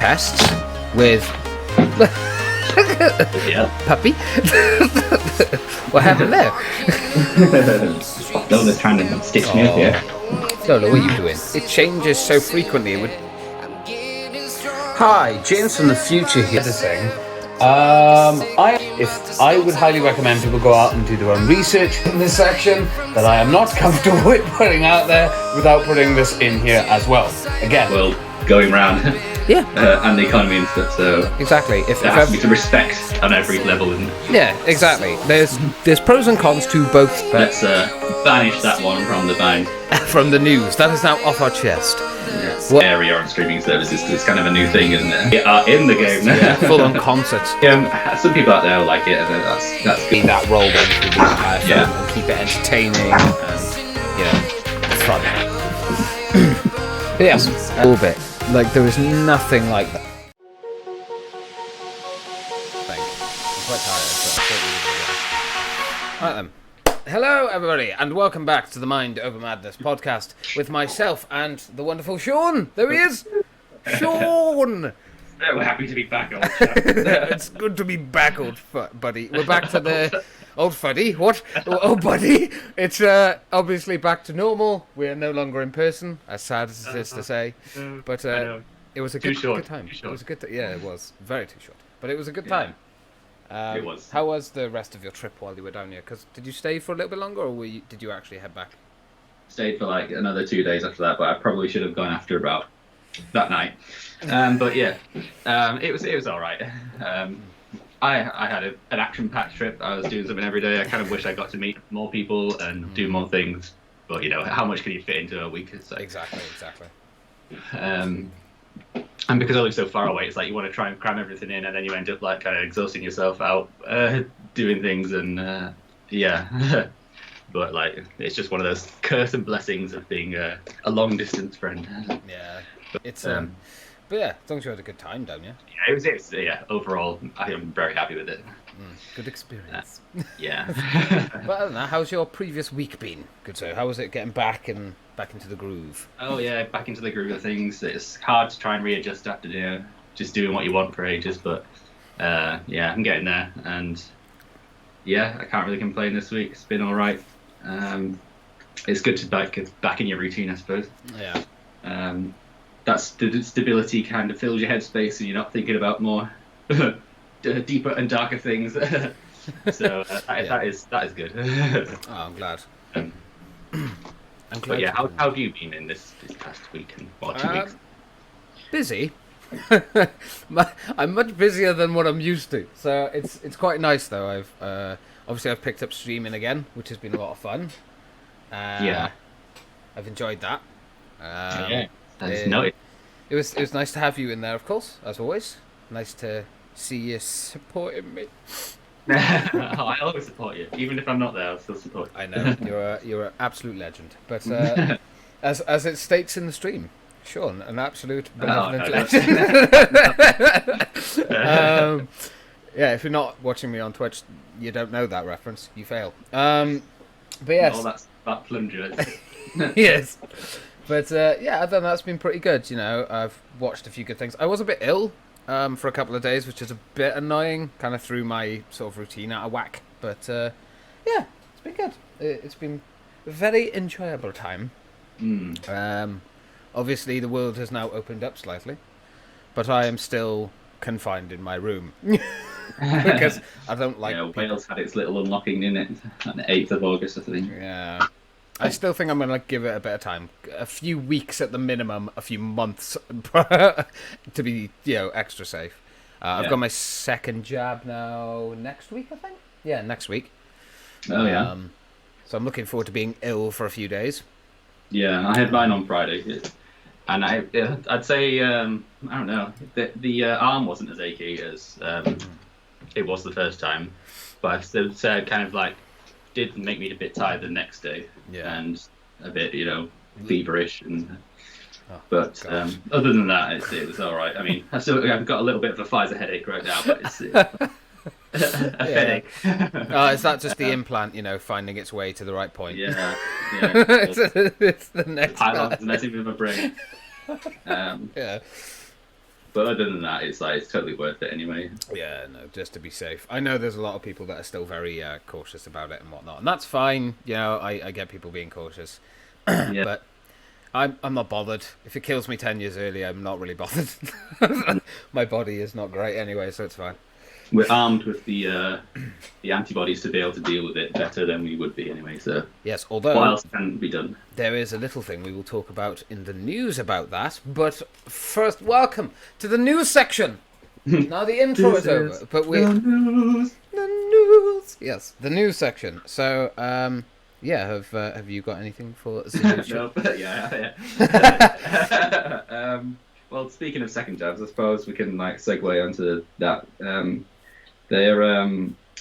tests with puppy. What happened there? Lona's trying to stitch me up here. Lola, what are you doing? It changes so frequently. Hi, James from the future here. I would highly recommend people go out and do their own research in this section that I am not comfortable with putting out there without putting this in here as well. Again, well, going round. Yeah. And the economy and stuff, so exactly. There has to be some respect on every level. Yeah, exactly. There's pros and cons to both. Let's banish that one from the bank. From the news. That is now off our chest. Yes. Area on streaming services, because it's kind of a new thing, isn't it? We are in the game now. Yeah, full on concerts. Some people out there like it, and that's be that role then through the entire film and keep it entertaining and fun. Yes, a little bit. Like, there is nothing like that. I'm quite tired, but I thought we would do that. Right then. Hello, everybody, and welcome back to the Mind Over Madness podcast with myself and the wonderful Sean. There he is! Sean! We're happy to be back, old chap. It's good to be back, old buddy. We're back to the... Old fuddy? What? Oh, buddy! It's obviously back to normal. We're no longer in person, as sad as it is to say. But it was a good time. It was a good yeah, it was. Very too short. But it was a good time. It was. How was the rest of your trip while you were down here? Because did you stay for a little bit longer, or did you actually head back? Stayed for like another 2 days after that, but I probably should have gone after about that night. But yeah, it was all right. I had an action-packed trip. I was doing something every day. I kind of wish I got to meet more people and do more things. But, how much can you fit into a week? So. Exactly. And because I live so far away, it's like you want to try and cram everything in, and then you end up like kind of exhausting yourself out doing things. And, yeah. But, like, it's just one of those curse and blessings of being a long-distance friend. Yeah. But yeah, as long as you had a good time down here. Yeah, it was overall, I am very happy with it. Good experience. Yeah. But other than that, how's your previous week been? Good, so how was it getting back into the groove? Oh yeah, back into the groove of things. It's hard to try and readjust after just doing what you want for ages, but yeah, I'm getting there, and yeah, I can't really complain this week. It's been all right. It's good to back in your routine, I suppose. Yeah. That stability kind of fills your headspace, and you're not thinking about more deeper and darker things. So that is good. Oh, I'm glad. But yeah, how have you been in this past week and 2 weeks? Busy. I'm much busier than what I'm used to, so it's quite nice though. I've picked up streaming again, which has been a lot of fun. Yeah, I've enjoyed that. Yeah. It was nice to have you in there, of course, as always. Nice to see you supporting me. I always support you, even if I'm not there. I'll still support you. I know you're an absolute legend. But as it states in the stream, Sean, an absolute benevolent legend. Yeah, if you're not watching me on Twitch, you don't know that reference. You fail. But yes. Oh, that's that plunger. Yes. But yeah, other than that, it's been pretty good. I've watched a few good things. I was a bit ill for a couple of days, which is a bit annoying. Kind of threw my sort of routine out of whack. But yeah, it's been good. It's been a very enjoyable time. Obviously, the world has now opened up slightly, but I am still confined in my room because I don't like. Yeah, Wales had its little unlocking, didn't it? On the 8th of August, I think. Yeah. I still think I'm going to give it a bit of time. A few weeks at the minimum, a few months to be, extra safe. I've got my second jab now next week, I think. Yeah, next week. Oh, yeah. So I'm looking forward to being ill for a few days. Yeah, I had mine on Friday. And I'd say, I don't know, the arm wasn't as achy as it was the first time. But I still said kind of like, did make me a bit tired the next day, and a bit, feverish, but other than that, it was all right. I mean, I've got a little bit of a Pfizer headache right now, but it's a headache. Is that just the implant, finding its way to the right point? Yeah. It's the next pylon's messing with my brain. Yeah. But other than that, it's like it's totally worth it anyway. Yeah, no, just to be safe. I know there's a lot of people that are still very cautious about it and whatnot, and that's fine. You know, I get people being cautious, Yeah. but I'm not bothered. If it kills me 10 years early, I'm not really bothered. My body is not great anyway, so it's fine. We're armed with the antibodies to be able to deal with it better than we would be anyway. So Yes, although what else can be done? there is a little thing we will talk about in the news about that. But first, welcome to the news section. Now the intro is over, but the news. the news. Yes, the news section. So, yeah, have you got anything for the news? No, but yeah. Well, speaking of second jabs, I suppose we can like segue onto that. They're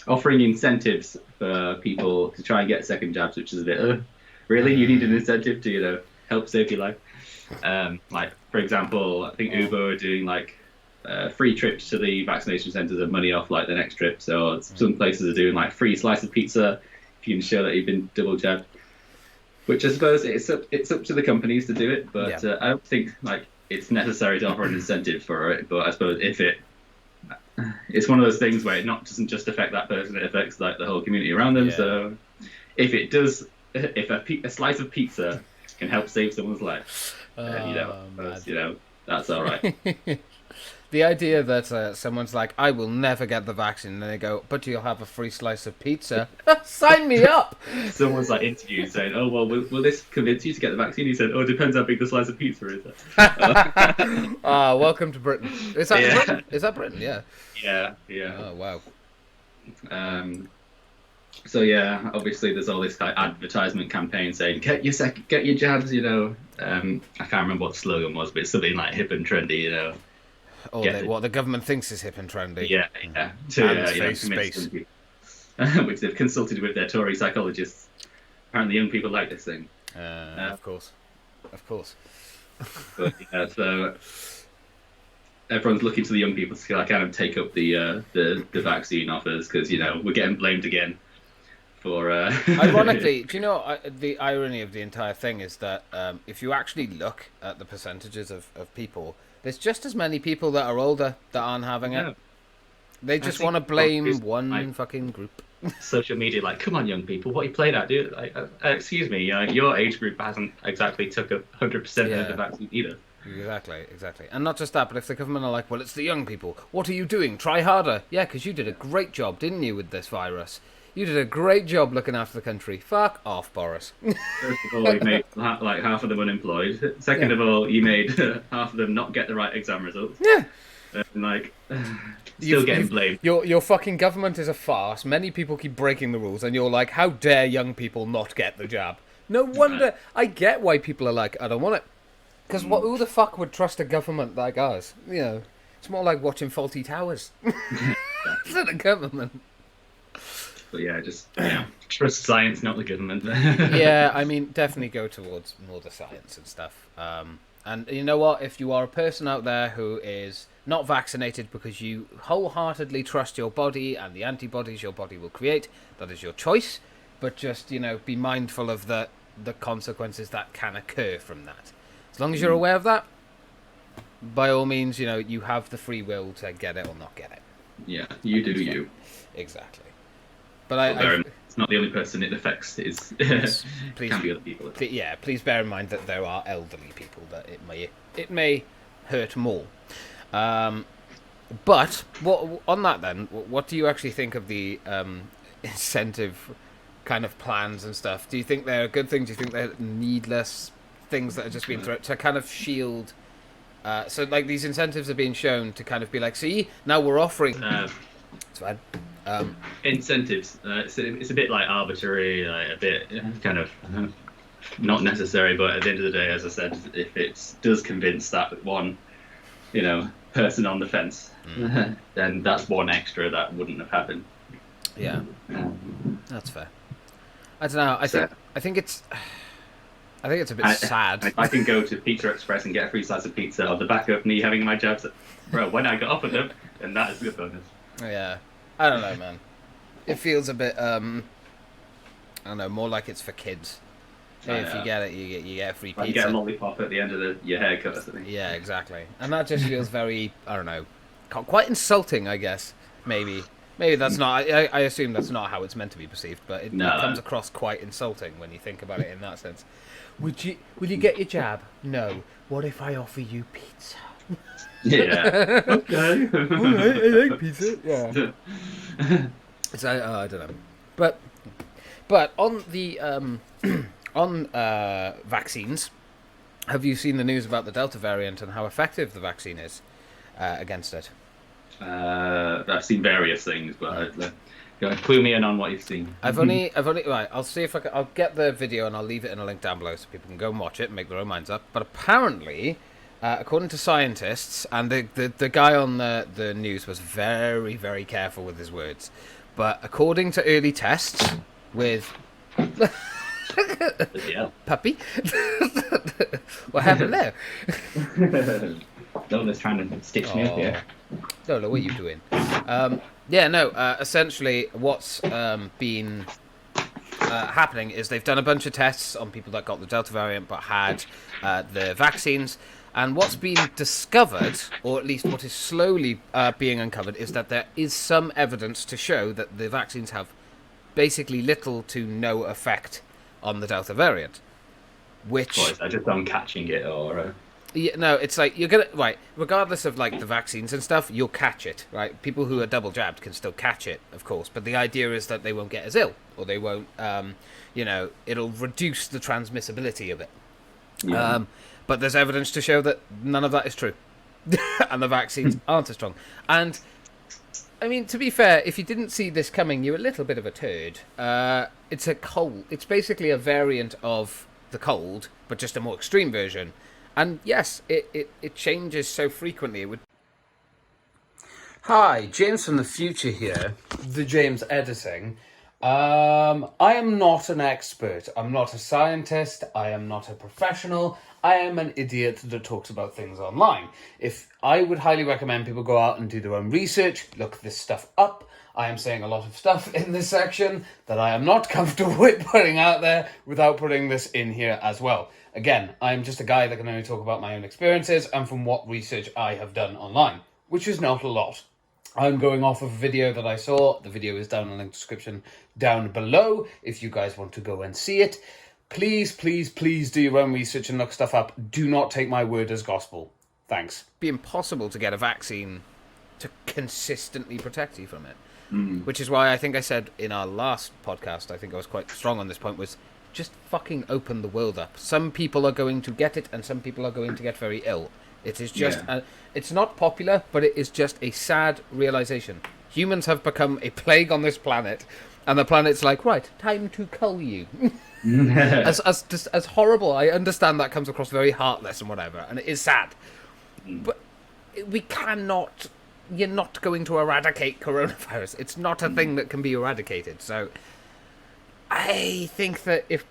offering incentives for people to try and get second jabs, which is a bit, really? You need an incentive to, help save your life? Like, for example, I think Uber are doing like free trips to the vaccination centres and money off like the next trip. So some places are doing like free slice of pizza if you can show that you've been double jabbed. Which I suppose it's up to the companies to do it, but Yeah. I don't think like it's necessary to offer an incentive for it. But I suppose it's one of those things where it doesn't just affect that person; it affects like the whole community around them. Yeah. So if it does, if a slice of pizza can help save someone's life, that's all right. The idea that someone's like, I will never get the vaccine, and they go, but you'll have a free slice of pizza. Sign me up! Someone's like interviewed saying, "Oh well, will this convince you to get the vaccine?" He said, "Oh, it depends how big the slice of pizza is." Welcome to Britain. Is that Yeah. Britain? Is that Britain? Yeah. Yeah. Oh, wow. So yeah, obviously there's all this like advertisement campaign saying get your jabs. I can't remember what the slogan was, but it's something like hip and trendy. Or what the government thinks is hip and trendy. Yeah. Hands, face, convince space. them, which they've consulted with their Tory psychologists. Apparently, young people like this thing. Of course. But yeah, so everyone's looking to the young people to kind of take up the vaccine offers because we're getting blamed again for. Ironically, do you know the irony of the entire thing is that if you actually look at the percentages of people, there's just as many people that are older that aren't having it. They just want to blame one fucking group. Social media, like, come on, young people, what are you playing at, dude? Like, excuse me, your age group hasn't exactly took 100% of the vaccine either. Exactly. And not just that, but if the government are like, well, it's the young people, what are you doing? Try harder. Yeah, because you did a great job, didn't you, with this virus? You did a great job looking after the country. Fuck off, Boris. First of all, you made like half of them unemployed. Second of all, you made half of them not get the right exam results. Yeah. And like, still getting blamed. Your fucking government is a farce. Many people keep breaking the rules, and you're like, how dare young people not get the jab? No wonder. I get why people are like, I don't want it. Because who the fuck would trust a government like ours? It's more like watching Faulty Towers than a government. But yeah, just trust science, not the government. Yeah, I mean, definitely go towards more the science and stuff. And you know what? If you are a person out there who is not vaccinated because you wholeheartedly trust your body and the antibodies your body will create, that is your choice. But just, be mindful of the consequences that can occur from that. As long as you're aware of that, by all means, you have the free will to get it or not get it. Yeah, you do you. Exactly. But it's not the only person it affects. Please, can be other people. Please bear in mind that there are elderly people that it may hurt more. But on that then, what do you actually think of the incentive kind of plans and stuff? Do you think they're a good thing? Do you think they're needless things that are just being thrown to kind of shield? So like these incentives are being shown to kind of be like, see, now we're offering. It's fine. Incentives. It's a bit like arbitrary, like a bit kind of not necessary. But at the end of the day, as I said, if it does convince that one, person on the fence, then that's one extra that wouldn't have happened. Yeah, that's fair. I don't know. I think it's a bit sad. I can go to Pizza Express and get a free slice of pizza on the back of me having my jabs. Bro, when I got offered them, then that is a good bonus. Yeah, I don't know, man. It feels a bit, I don't know, more like it's for kids. If you get it, you get a free pizza. You get a lollipop at the end of your haircut or something. Yeah, exactly. And that just feels very, I don't know, quite insulting, I guess. Maybe that's not. I assume that's not how it's meant to be perceived, but it comes across quite insulting when you think about it in that sense. Will you get your jab? No. What if I offer you pizza? Yeah. Okay. All right, I like pizza. Yeah. So I don't know, but on the on vaccines, have you seen the news about the Delta variant and how effective the vaccine is against it? I've seen various things, but clue me in on what you've seen. I've only right. I'll see if I'll get the video and I'll leave it in a link down below so people can go and watch it and make their own minds up. But apparently, according to scientists, and the guy on the news was very, very careful with his words, but according to early tests with puppy, what happened there? Lola's trying to stitch me up here. Lola, what are you doing? Essentially what's been happening is they've done a bunch of tests on people that got the Delta variant but had the vaccines, and what's been discovered, or at least what is slowly being uncovered, is that there is some evidence to show that the vaccines have basically little to no effect on the Delta variant. Which... What, is that just on catching it, or... Yeah, no, it's like you're gonna regardless of like the vaccines and stuff, you'll catch it, right? People who are double jabbed can still catch it, of course, but the idea is that they won't get as ill, or they won't, it'll reduce the transmissibility of it. Yeah. But there's evidence to show that none of that is true, and the vaccines aren't as strong. And I mean, to be fair, if you didn't see this coming, you're a little bit of a turd. It's a cold. It's basically a variant of the cold, but just a more extreme version. And yes, it changes so frequently. It would. Hi, James from the future here. The James editing. I am not an expert. I'm not a scientist. I am not a professional. I am an idiot that talks about things online. I would highly recommend people go out and do their own research, look this stuff up. I am saying a lot of stuff in this section that I am not comfortable with putting out there without putting this in here as well. Again, I'm just a guy that can only talk about my own experiences and from what research I have done online, which is not a lot. I'm going off of a video that I saw. The video is down in the link description down below if you guys want to go and see it. Please, please, please do your own research and look stuff up. Do not take my word as gospel. Thanks. It'd be impossible to get a vaccine to consistently protect you from it. Which is why I think I said in our last podcast, I think I was quite strong on this point, was just fucking open the world up. Some people are going to get it and some people are going to get very ill. It is just, it's not popular, but it is just a sad realization. Humans have become a plague on this planet, and the planet's like, right, time to cull you. as horrible, I understand that comes across very heartless and whatever, and it is sad. But we cannot, you're not going to eradicate coronavirus. It's not a thing that can be eradicated. So I think that if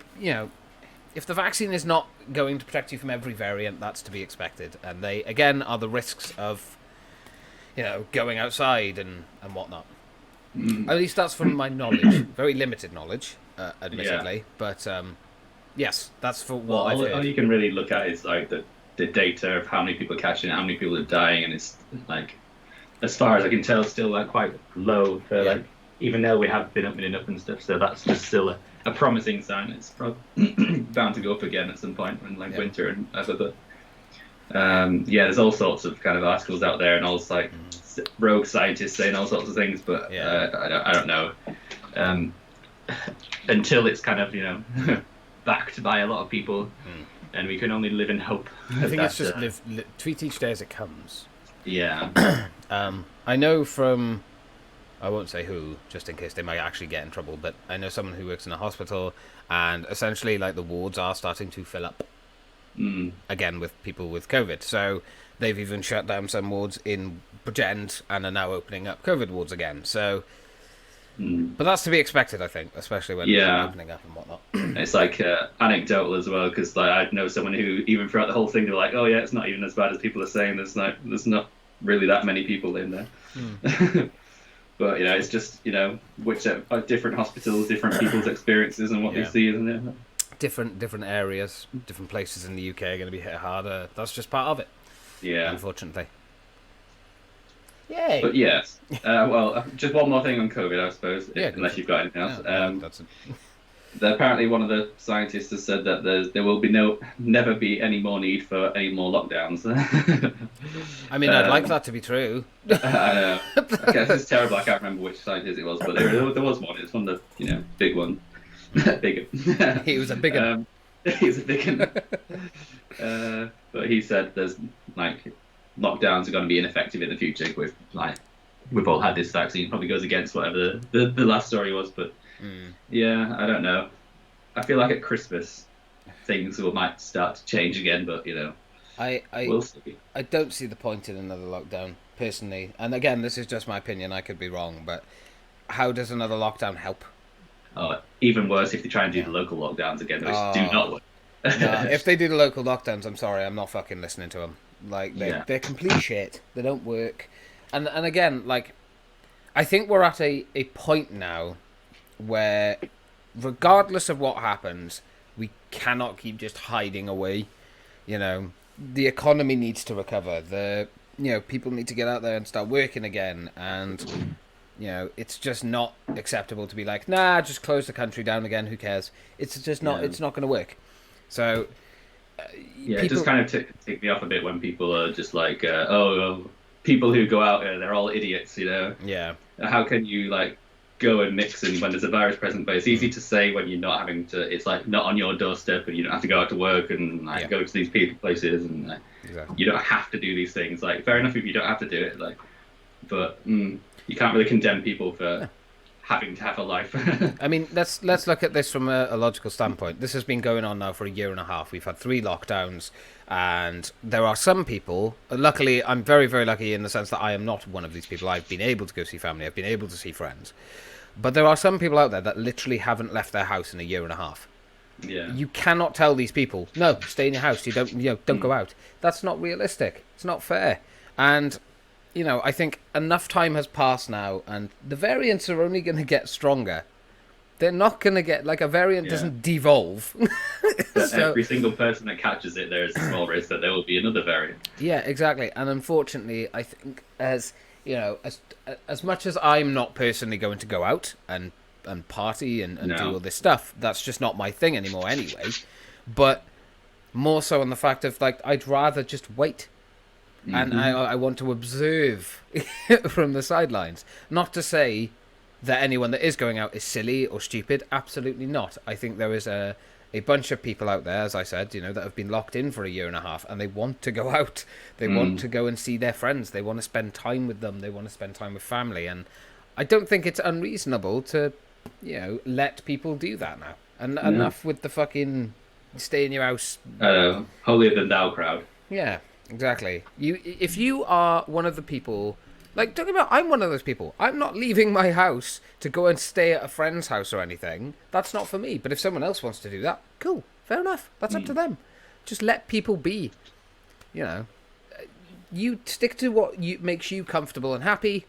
the vaccine is not going to protect you from every variant, that's to be expected. And they, again, are the risks of, going outside and whatnot. At least that's from my knowledge. Very limited knowledge, admittedly. Yeah. But, yes, that's for what I've heard. All you can really look at is, like, the data of how many people are catching it, how many people are dying, and it's, like, as far as I can tell, still, like, quite low for, like, even though we have been opening up and stuff, so that's just still a promising sign. It's probably bound to go up again at some point when winter and other. There's all sorts of kind of articles out there and all like rogue scientists saying all sorts of things, but I don't know. Until it's kind of backed by a lot of people, and we can only live in hope. I think it's just treat each day as it comes. Yeah. I know from. I won't say who, just in case they might actually get in trouble, but I know someone who works in a hospital, and essentially, like, the wards are starting to fill up again with people with COVID. So they've even shut down some wards in Bridgend and are now opening up COVID wards again. So, but that's to be expected, I think, especially when they're opening up and whatnot. It's like anecdotal as well, because like I know someone who, even throughout the whole thing, they're like, "Oh yeah, it's not even as bad as people are saying. There's not really that many people in there." But, it's just, which different hospitals, different people's experiences and what they see, isn't it? different areas, different places in the UK are going to be hit harder. That's just part of it, Yeah. unfortunately. Yay! But yes. Well, just one more thing on COVID, I suppose, Yeah, unless you've got anything else. No, that's it. Apparently, one of the scientists has said that there will be never be any more need for any more lockdowns. I mean, I'd like that to be true. I know. I guess it's terrible. I can't remember which scientist it was, but there was one. It's one of the big one. Bigger. He was a big one. He was a big one. But he said there's like lockdowns are going to be ineffective in the future. We've all had this vaccine. Probably goes against whatever the last story was, but yeah, I don't know. I feel like at Christmas things might start to change again, but we'll see. I don't see the point in another lockdown personally. And again, this is just my opinion. I could be wrong, but how does another lockdown help? Even worse if they try and do the local lockdowns again, which do not work. No, if they do the local lockdowns, I'm sorry, I'm not fucking listening to them. Like they're complete shit. They don't work. And again, like I think we're at a point now where regardless of what happens, we cannot keep just hiding away. The economy needs to recover. People need to get out there and start working again, and it's just not acceptable to be like, nah, just close the country down again, who cares? It's just not it's not going to work. So it just kind of tick me off a bit when people are just like people who go out there, they're all idiots, Yeah. How can you like go and mix in when there's a virus present? But it's easy to say when you're not having to. It's like not on your doorstep, and you don't have to go out to work and go to these places, and Exactly. you don't have to do these things. Like, fair enough if you don't have to do it, but you can't really condemn people for having to have a life. I mean, let's look at this from a logical standpoint. This has been going on now for a year and a half. We've had 3 lockdowns, and there are some people. Luckily, I'm very, very lucky in the sense that I am not one of these people. I've been able to go see family. I've been able to see friends. But there are some people out there that literally haven't left their house in a year and a half. Yeah. You cannot tell these people, no, stay in your house. You don't go out. That's not realistic. It's not fair. And I think enough time has passed now, and the variants are only going to get stronger. They're not going to get, like, a variant doesn't devolve. So, every single person that catches it, there is a small risk that there will be another variant. Yeah, exactly. And unfortunately, I think as much as I'm not personally going to go out and party and do all this stuff, that's just not my thing anymore anyway. But more so on the fact of, like, I'd rather just wait. And I want to observe from the sidelines. Not to say that anyone that is going out is silly or stupid. Absolutely not. I think there is a bunch of people out there, as I said, that have been locked in for a year and a half, and they want to go out. They want to go and see their friends. They want to spend time with them. They want to spend time with family. And I don't think it's unreasonable to, let people do that now. And enough with the fucking stay in your house. Holier than thou crowd. Yeah. Exactly. If you are one of the people, like, don't get me wrong, I'm one of those people. I'm not leaving my house to go and stay at a friend's house or anything. That's not for me. But if someone else wants to do that, cool, fair enough. That's up to them. Just let people be. You stick to what makes you comfortable and happy.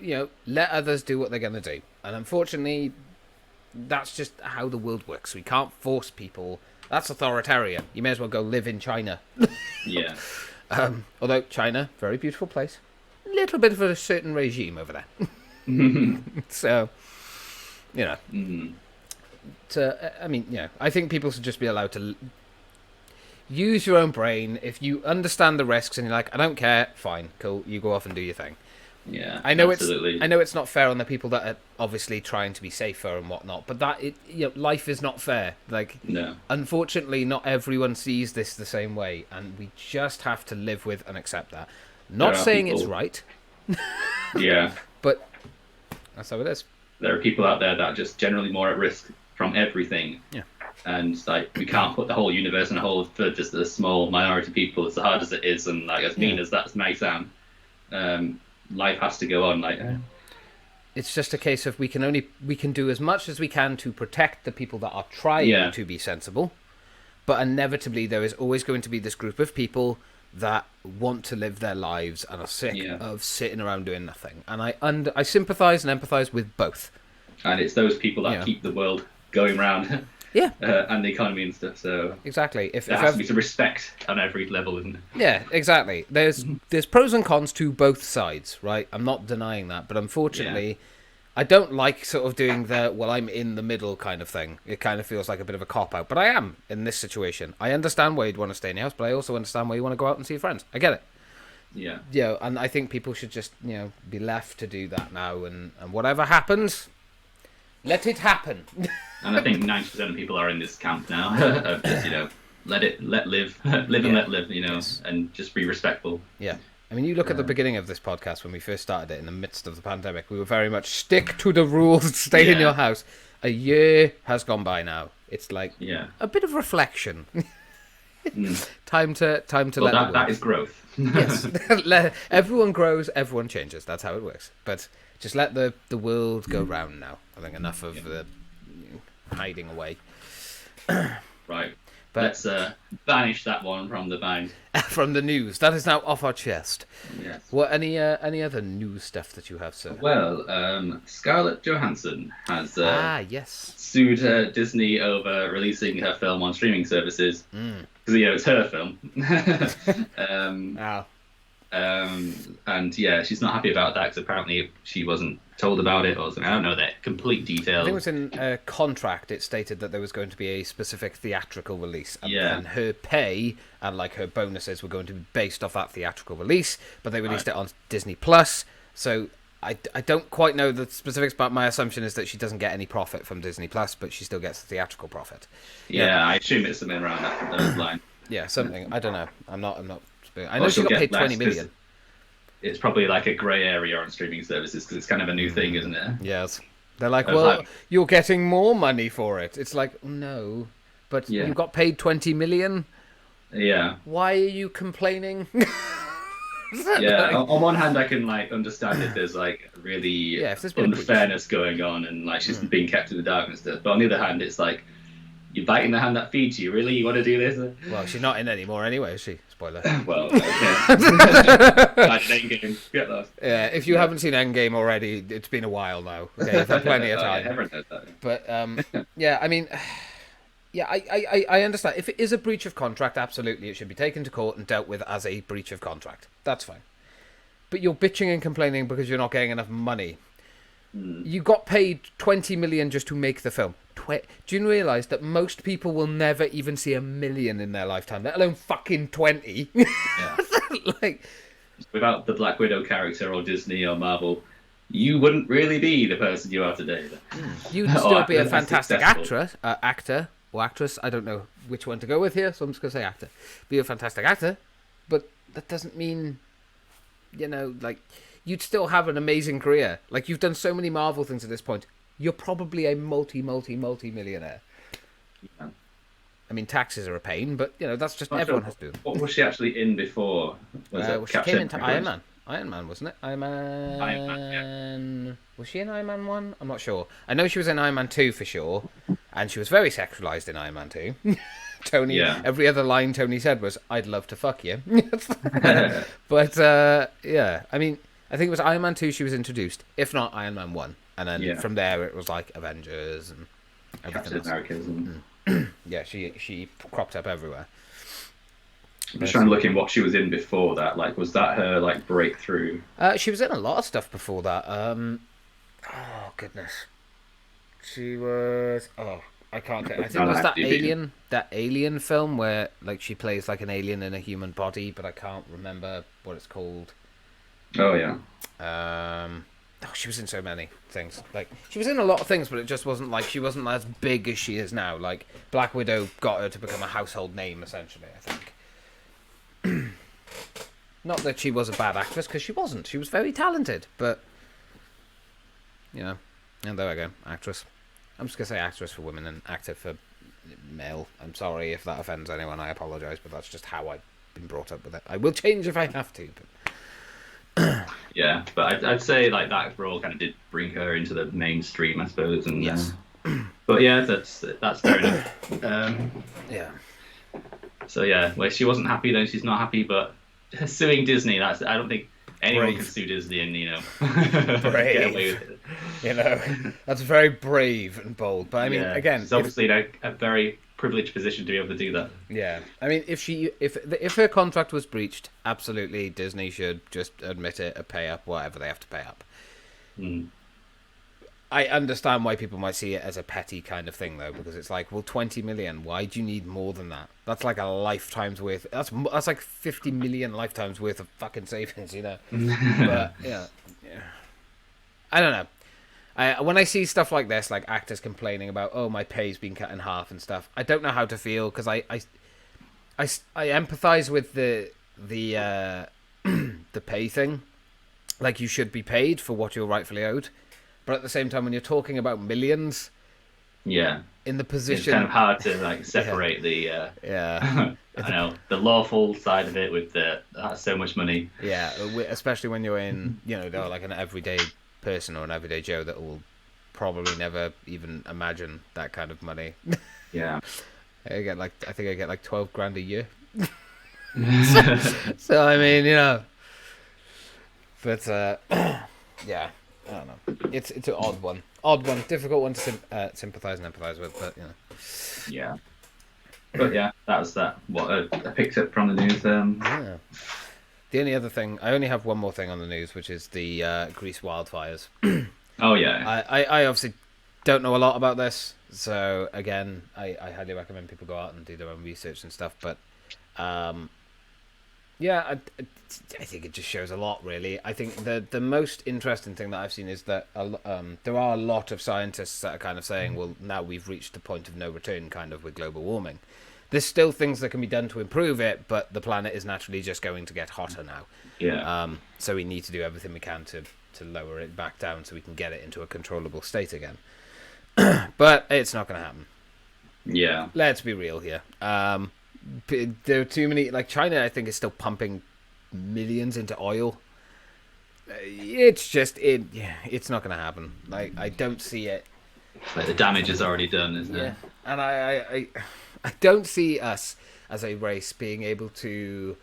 Let others do what they're going to do. And unfortunately, that's just how the world works. We can't force people. That's authoritarian. You may as well go live in China. Yeah. Although China, very beautiful place. A little bit of a certain regime over there. So, I think people should just be allowed to use your own brain. If you understand the risks and you're like, I don't care, fine, cool, you go off and do your thing. Yeah, I know absolutely. I know it's not fair on the people that are obviously trying to be safer and whatnot, but life is not fair. Like, no. Unfortunately, not everyone sees this the same way, and we just have to live with and accept that. Not saying it's right. Yeah. But that's how it is. There are people out there that are just generally more at risk from everything. Yeah. And we can't put the whole universe in a hold for just a small minority of people, as hard as it is, and as mean as that may sound. Life has to go on. It's just a case of we can do as much as we can to protect the people that are trying to be sensible, but inevitably there is always going to be this group of people that want to live their lives and are sick of sitting around doing nothing. And I sympathise and empathise with both. And it's those people that keep the world going round. Yeah. And the economy and stuff. So Exactly. there has to be some respect on every level, isn't it? Yeah, exactly. There's pros and cons to both sides, right? I'm not denying that, but unfortunately, I don't like sort of doing the well, I'm in the middle kind of thing. It kind of feels like a bit of a cop out, but I am in this situation. I understand why you'd want to stay in your house, but I also understand why you want to go out and see your friends. I get it. Yeah. Yeah, and I think people should just be left to do that now, and whatever happens, let it happen. And I think 90% of people are in this camp now of just let live and let live, and just be respectful. Yeah. I mean, you look at the beginning of this podcast when we first started it in the midst of the pandemic. We were very much stick to the rules, stay in your house. A year has gone by now. It's like a bit of reflection. Time to let that is growth. Yes, everyone grows, everyone changes. That's how it works. But just let the world go round now. I think enough of the hiding away. Right. But let's banish that one from the mind. From the news. That is now off our chest. Yes. What any other news stuff that you have, sir? Well, Scarlett Johansson has sued Disney over releasing her film on streaming services. Because it's her film. And she's not happy about that because apparently she wasn't told about it or something. I don't know the complete details. I think it was in a contract. It stated that there was going to be a specific theatrical release, and her pay and like her bonuses were going to be based off that theatrical release. But they released it on Disney Plus, so I don't quite know the specifics. But my assumption is that she doesn't get any profit from Disney Plus, but she still gets the theatrical profit. Yeah, I assume it's something around that line. Yeah, something. I don't know. I'm not. I know she got paid 20 million. It's probably like a grey area on streaming services because it's kind of a new thing, isn't it? Yes. They're like, well, you're getting more money for it. It's like, no, but you got paid 20 million. Yeah. Why are you complaining? Yeah. On one hand, I can understand if there's really unfairness going on and she's being kept in the dark and stuff. But on the other hand, it's like you're biting the hand that feeds you. Really, you want to do this? Well, she's not in anymore anyway, is she? Spoiler. Well, okay. Endgame. Get lost. Yeah, if you haven't seen Endgame already, it's been a while now. Okay, you've had plenty of time. Everyone knows that. But I mean, I understand. If it is a breach of contract, absolutely, it should be taken to court and dealt with as a breach of contract. That's fine. But you're bitching and complaining because you're not getting enough money. You got paid 20 million just to make the film. Do you realise that most people will never even see $1 million in their lifetime, let alone fucking 20? Yeah. Without the Black Widow character or Disney or Marvel, you wouldn't really be the person you are today. You'd still be a fantastic actor or actress. I don't know which one to go with here, so I'm just going to say actor. Be a fantastic actor, but that doesn't mean, you'd still have an amazing career. You've done so many Marvel things at this point. You're probably a multi-millionaire. Yeah. I mean, taxes are a pain, but that's just everyone has to do. What was she actually in before? She came into Iron Man. Iron Man, wasn't it? Iron Man. Yeah. Was she in Iron Man 1? I'm not sure. I know she was in Iron Man 2 for sure, and she was very sexualized in Iron Man 2. Tony. Every other line Tony said was, "I'd love to fuck you." But I mean, I think it was Iron Man 2 she was introduced, if not Iron Man 1. And then from there it was Avengers and everything else. Americans yeah, she cropped up everywhere. I'm just trying to look in what she was in before that. Was that her breakthrough? She was in a lot of stuff before that. Oh goodness, she was. Oh, I can't. I think it was that Alien film where she plays an alien in a human body, but I can't remember what it's called. Oh yeah. She was in so many things. She was in a lot of things, but it just wasn't she wasn't as big as she is now. Black Widow got her to become a household name, essentially, I think. Not that she was a bad actress, because she wasn't. She was very talented, but and there I go, actress. I'm just gonna say actress for women and actor for male. I'm sorry if that offends anyone. I apologise, but that's just how I've been brought up with it. I will change if I have to, but. Yeah, but I'd say that role kind of did bring her into the mainstream, I suppose. And yes. But yeah, that's fair enough. Yeah. So yeah, she wasn't happy, then she's not happy. But suing Disney, I don't think Anyone can Brave. sue Disney and, Brave. get away with it. That's very brave and bold. But I mean, again, she's obviously in a very privileged position to be able to do that. yeah. I mean, if her contract was breached, absolutely, Disney should just admit it and pay up whatever they have to pay up. Mm. I understand why people might see it as a petty kind of thing, though, because it's like, well, 20 million. Why do you need more than that? That's like a lifetime's worth. That's like 50 million lifetimes worth of fucking savings, But yeah, I don't know. When I see stuff like this, like actors complaining about, oh, my pay's been cut in half and stuff, I don't know how to feel because I empathize with the the pay thing. Like, you should be paid for what you're rightfully owed. But at the same time, when you're talking about millions, yeah, in the position, it's kind of hard to like separate the I know the lawful side of it with that's so much money. Yeah, especially when you're in, they're like an everyday person or an everyday Joe that will probably never even imagine that kind of money. Yeah, I think I get like 12 grand a year. So I mean, but yeah. I don't know. It's an odd one, difficult one to sympathise and empathise with, but Yeah. But yeah, that's that. What I picked up from the news. Yeah. The only other thing, I only have one more thing on the news, which is the Greece wildfires. Oh yeah. I obviously don't know a lot about this, so again, I highly recommend people go out and do their own research and stuff. But yeah, I think it just shows a lot, really. I think the most interesting thing that I've seen is that there are a lot of scientists that are kind of saying, well, now we've reached the point of no return, kind of, with global warming. There's still things that can be done to improve it, but the planet is naturally just going to get hotter now. Yeah. So we need to do everything we can to lower it back down so we can get it into a controllable state again. But it's not going to happen. Yeah. Let's be real here. There are too many, like China, I think, is still pumping millions into oil. It's not going to happen. Like, I don't see it. Like, the damage is already done, isn't it? And I don't see us as a race being able to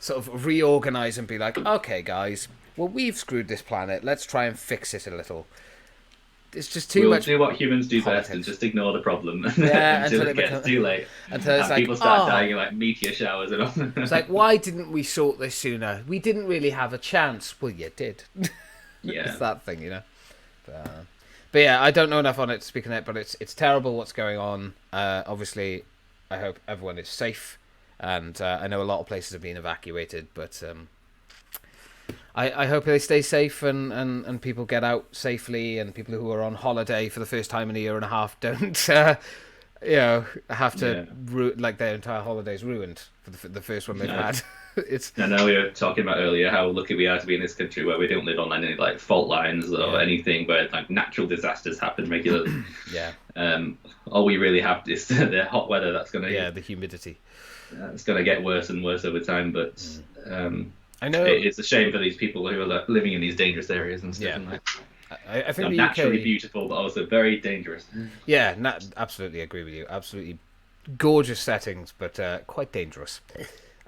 sort of reorganize and be like, okay, guys, well, we've screwed this planet. Let's try and fix it a little. It's just too much. We'll do what humans do politics. best and just ignore the problem until it gets too late. Until it's like, people start dying in like meteor showers and all. It's like, why didn't we sort this sooner? We didn't really have a chance. Well, you did. Yeah. It's that thing, But yeah, I don't know enough on it to speak on it, but it's terrible what's going on. Obviously, I hope everyone is safe, and I know a lot of places have been evacuated, but I hope they stay safe and people get out safely, and people who are on holiday for the first time in a year and a half don't, have to like their entire holiday's ruined for the first one they've had. I know we were talking about earlier how lucky we are to be in this country where we don't live on any like fault lines or anything where like natural disasters happen regularly. All we really have is the hot weather that's going to the humidity. It's going to get worse and worse over time, but I know it's a shame for these people who are living in these dangerous areas and stuff. Yeah. And, like, I think the naturally UK... beautiful, but also very dangerous. Yeah, absolutely agree with you. Absolutely gorgeous settings, but quite dangerous.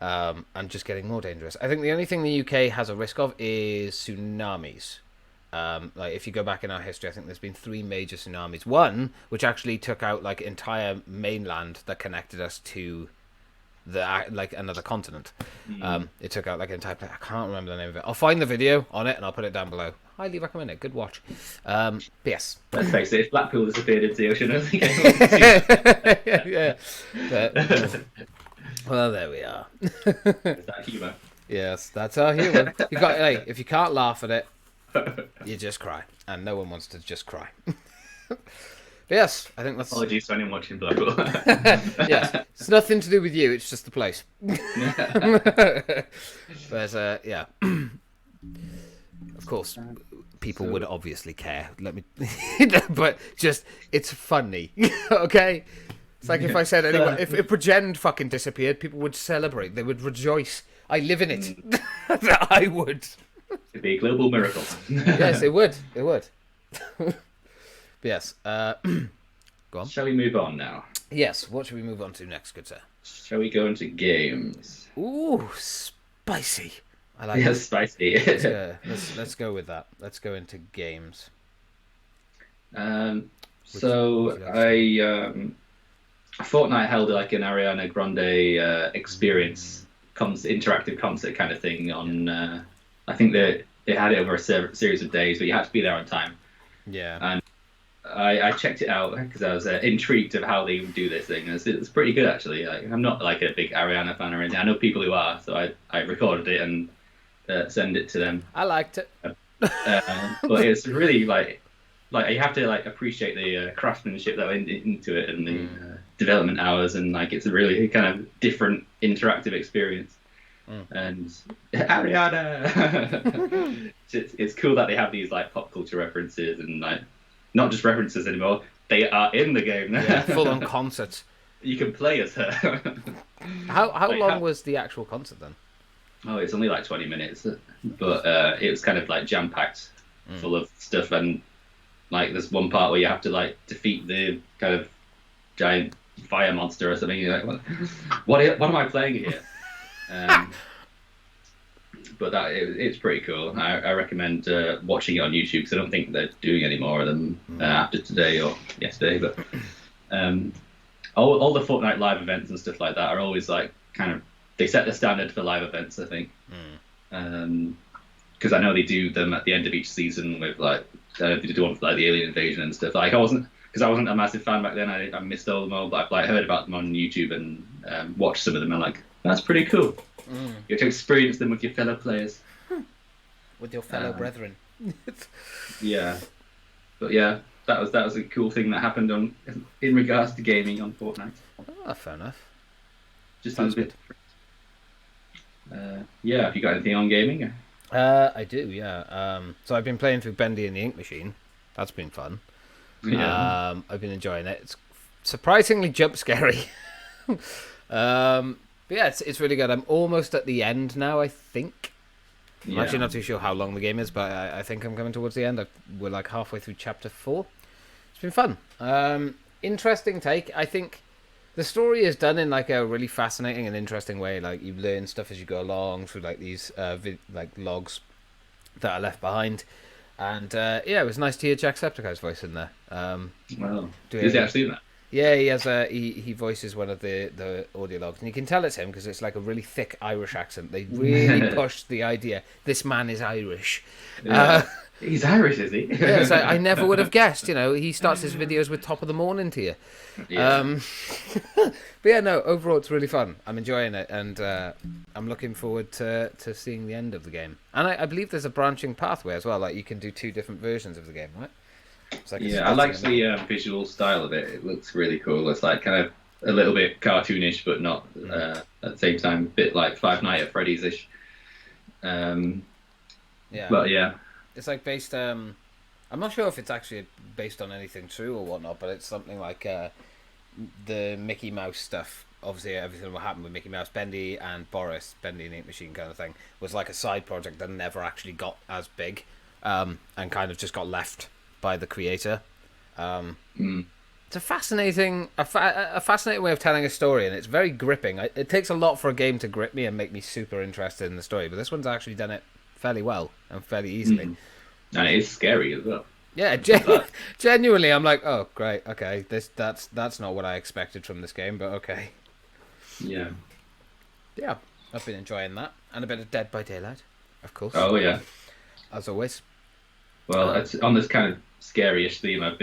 And just getting more dangerous. I think the only thing the UK has a risk of is tsunamis. Like, if you go back in our history, I think there's been 3 major tsunamis. One, which actually took out like entire mainland that connected us to another continent. It took out like an entire place. I can't remember the name of it. I'll find the video on it and I'll put it down below. Highly recommend it. Good watch. But yes. Let's face it, if Blackpool disappeared into the ocean, I think yeah. But, well, there we are. Is that humour? Yes, that's our humour. If you can't laugh at it, you just cry, and no one wants to just cry. Yes, I think that's... Apologies for anyone watching Blackpool. Yes, it's nothing to do with you, it's just the place. But, yeah. Of course, people would obviously care. But just, it's funny, okay? It's like if I said anyone, if Bridgend fucking disappeared, people would celebrate. They would rejoice. I live in it. I would. It'd be a global miracle. Yes, it would. It would. But yes. Go on. Shall we move on now? Yes. What should we move on to next, good sir? Shall we go into games? Ooh, spicy. I like Yeah, it. spicy. Let's go with that. Let's go into games. Um, Which so you like to start with? Fortnite held like an Ariana Grande Mm, experience, interactive concert kind of thing on. I think that they had it over a series of days, but you had to be there on time. yeah. And I checked it out because I was intrigued of how they would do this thing. It's pretty good actually. Like, I'm not like a big Ariana fan or anything. I know people who are, so I recorded it and send it to them. I liked it. But it's really like you have to like appreciate the craftsmanship that went into it and the Mm, development hours, and like it's a really kind of different interactive experience. mm. And Ariana, it's cool that they have these like pop culture references and like not just references anymore. They are in the game Yeah, now. full on concert. You can play as her. How Like, long was the actual concert then? oh, it's only like 20 minutes, but it was kind of like jam packed, Mm. full of stuff. And like there's one part where you have to like defeat the kind of giant fire monster or something. You're like, what am I playing here? Um, but it's pretty cool. I recommend watching it on YouTube because I don't think they're doing any more of them after today or yesterday. But um, all the Fortnite live events and stuff like that are always like kind of they set the standard for live events, I think. Because I know they do them at the end of each season with like they do one for like the alien invasion and stuff. Like I wasn't a massive fan back then. I missed all of them all, but I've like heard about them on YouTube and watched some of them. And I'm like, that's pretty cool. Mm. You get to experience them with your fellow players. With your fellow brethren. Yeah, but yeah, that was a cool thing that happened in regards to gaming on Fortnite. Oh, fair enough. Just Sounds a little bit. Yeah, have you got anything on gaming? I do, yeah. So I've been playing through Bendy and the Ink Machine. That's been fun. Yeah. I've been enjoying it. It's surprisingly jump scary. But yeah, it's really good. I'm almost at the end now, I think. I'm actually not too sure how long the game is, but I think I'm coming towards the end. We're like halfway through chapter 4. It's been fun. Interesting take. I think the story is done in like a really fascinating and interesting way. Like you learn stuff as you go along through like these like logs that are left behind. And yeah, it was nice to hear Jacksepticeye's voice in there. Well, is he actually in that? Yeah, he has he voices one of the audio logs, and you can tell it's him because it's like a really thick Irish accent. They really pushed the idea this man is Irish. Yeah. He's Irish, is he? Yeah, so I never would have guessed. You know, he starts his videos with "Top of the Morning" to you. Yeah. But yeah, no. Overall, it's really fun. I'm enjoying it, and I'm looking forward to seeing the end of the game. And I believe there's a branching pathway as well. Like you can do 2 different versions of the game, right? It's like Yeah, I like the visual style of it. It looks really cool. It's like kind of a little bit cartoonish, but not at the same time a bit like Five Nights at Freddy's ish. Yeah. But yeah. It's like based. I'm not sure if it's actually based on anything true or whatnot, but it's something like the Mickey Mouse stuff. Obviously, everything that happened with Mickey Mouse, Bendy and Boris, Bendy and Ink Machine kind of thing, was like a side project that never actually got as big, and kind of just got left by the creator. It's a fascinating, a fascinating way of telling a story, and it's very gripping. It takes a lot for a game to grip me and make me super interested in the story, but this one's actually done it fairly well and fairly easily. And it is scary as well. Yeah, genuinely, I'm like, oh great, okay, that's not what I expected from this game, but okay. Yeah. Yeah, I've been enjoying that, and a bit of Dead by Daylight, of course. Oh yeah. As always. Well, it's on this kind of scary-ish theme. I've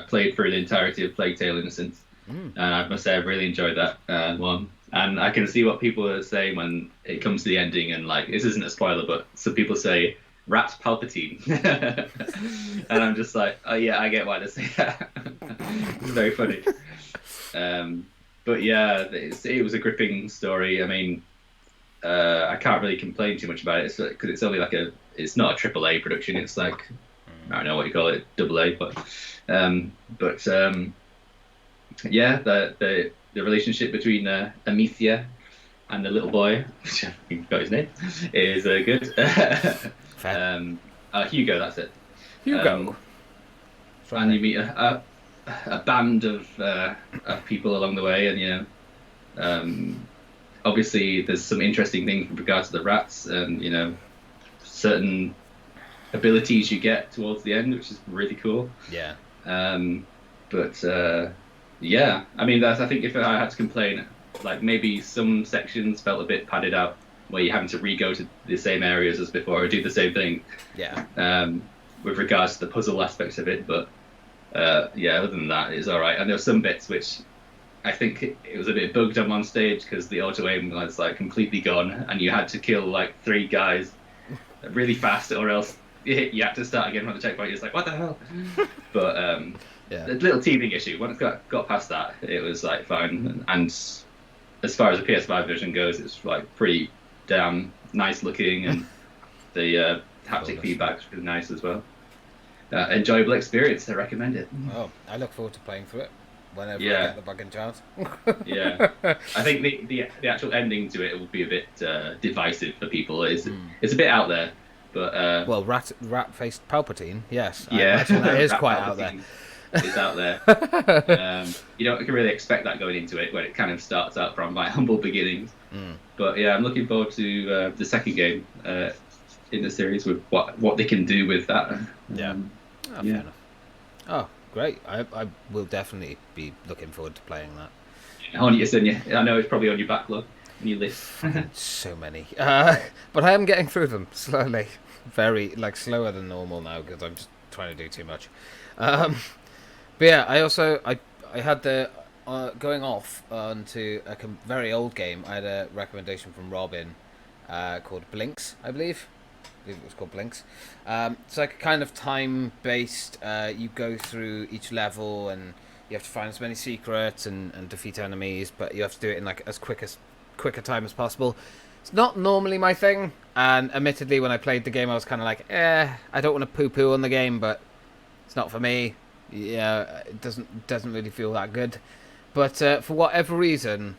played through the entirety of Plague Tale: Innocence, and I must say I've really enjoyed that one. And I can see what people are saying when it comes to the ending, and like this isn't a spoiler, but some people say Rat Palpatine, and I'm just like, oh yeah, I get why they say that. It's very funny. But yeah, it was a gripping story. I mean, I can't really complain too much about it because it's only like it's not a AAA production. It's like I don't know what you call it, AA. But yeah, the relationship between Amicia and the little boy, which I forgot his name, is good. Hugo, that's it. Hugo. And you meet a band of people along the way, and obviously there's some interesting things with regards to the rats, and certain abilities you get towards the end, which is really cool. Yeah. But yeah, I mean, I think if I had to complain, like maybe some sections felt a bit padded out, where you're having to re-go to the same areas as before or do the same thing. Yeah. With regards to the puzzle aspects of it, but yeah, other than that, it's all right. And there were some bits which I think it was a bit bugged on one stage because the auto aim was like completely gone, and you had to kill like 3 guys really fast, or else you had to start again from the checkpoint. It's like, what the hell? But Yeah. a little teething issue. Once got past that, it was like fine. And as far as the PS5 version goes, it's like pretty damn nice looking, and the haptic feedback's really nice as well. Enjoyable experience. I recommend it. Oh, I look forward to playing through it whenever I Yeah. get the fucking chance. Yeah, I think the actual ending to it will be a bit divisive for people. It's a bit out there, but Well, rat-faced Palpatine, yes. I yeah, imagine that is quite out there. It's out there. You don't really expect that going into it when it kind of starts out from my humble beginnings. But yeah, I'm looking forward to the second game in the series with what they can do with that. Yeah. Oh, fair enough. Oh, great. I will definitely be looking forward to playing that. I know it's probably on your backlog, on your list. So many. But I am getting through them slowly. Very, slower than normal now because I'm just trying to do too much. But yeah, I had the, going off onto a very old game, I had a recommendation from Robin called Blinks, I believe it was called Blinks. It's like a kind of time-based, you go through each level and you have to find as many secrets and defeat enemies, but you have to do it in as quick a time as possible. It's not normally my thing, and admittedly when I played the game I was kind of like, I don't want to poo-poo on the game, but it's not for me. Yeah, it doesn't really feel that good. But for whatever reason,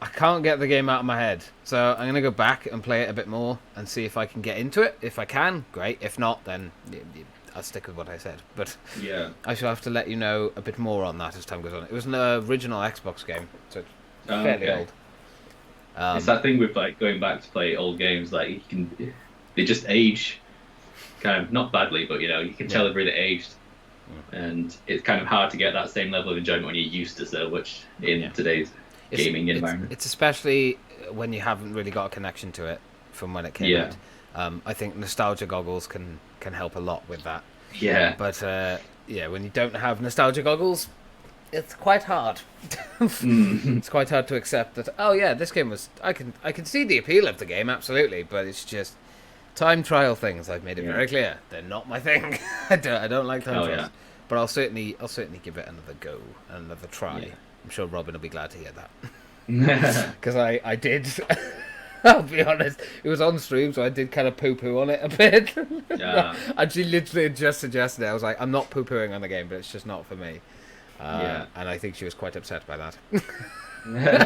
I can't get the game out of my head. So I'm going to go back and play it a bit more and see if I can get into it. If I can, great. If not, then I'll stick with what I said. But yeah, I shall have to let you know a bit more on that as time goes on. It was an original Xbox game, so it's fairly old. It's that thing with going back to play old games, they just age kind of not badly, but you can tell they've really aged. And it's kind of hard to get that same level of enjoyment when you're used to so much in today's gaming environment. It's especially when you haven't really got a connection to it from when it came out. I think nostalgia goggles can help a lot with that. Yeah. But when you don't have nostalgia goggles, it's quite hard. It's quite hard to accept that. Oh yeah, this game was. I can see the appeal of the game, absolutely, but it's just time trial things. I've made it very clear they're not my thing. I don't like time trials. But I'll certainly give it another go, another try. Yeah. I'm sure Robin will be glad to hear that. Because I did. I'll be honest. It was on stream, so I did kind of poo-poo on it a bit. Yeah. And she literally just suggested it. I was like, I'm not poo-pooing on the game, but it's just not for me. And I think she was quite upset by that.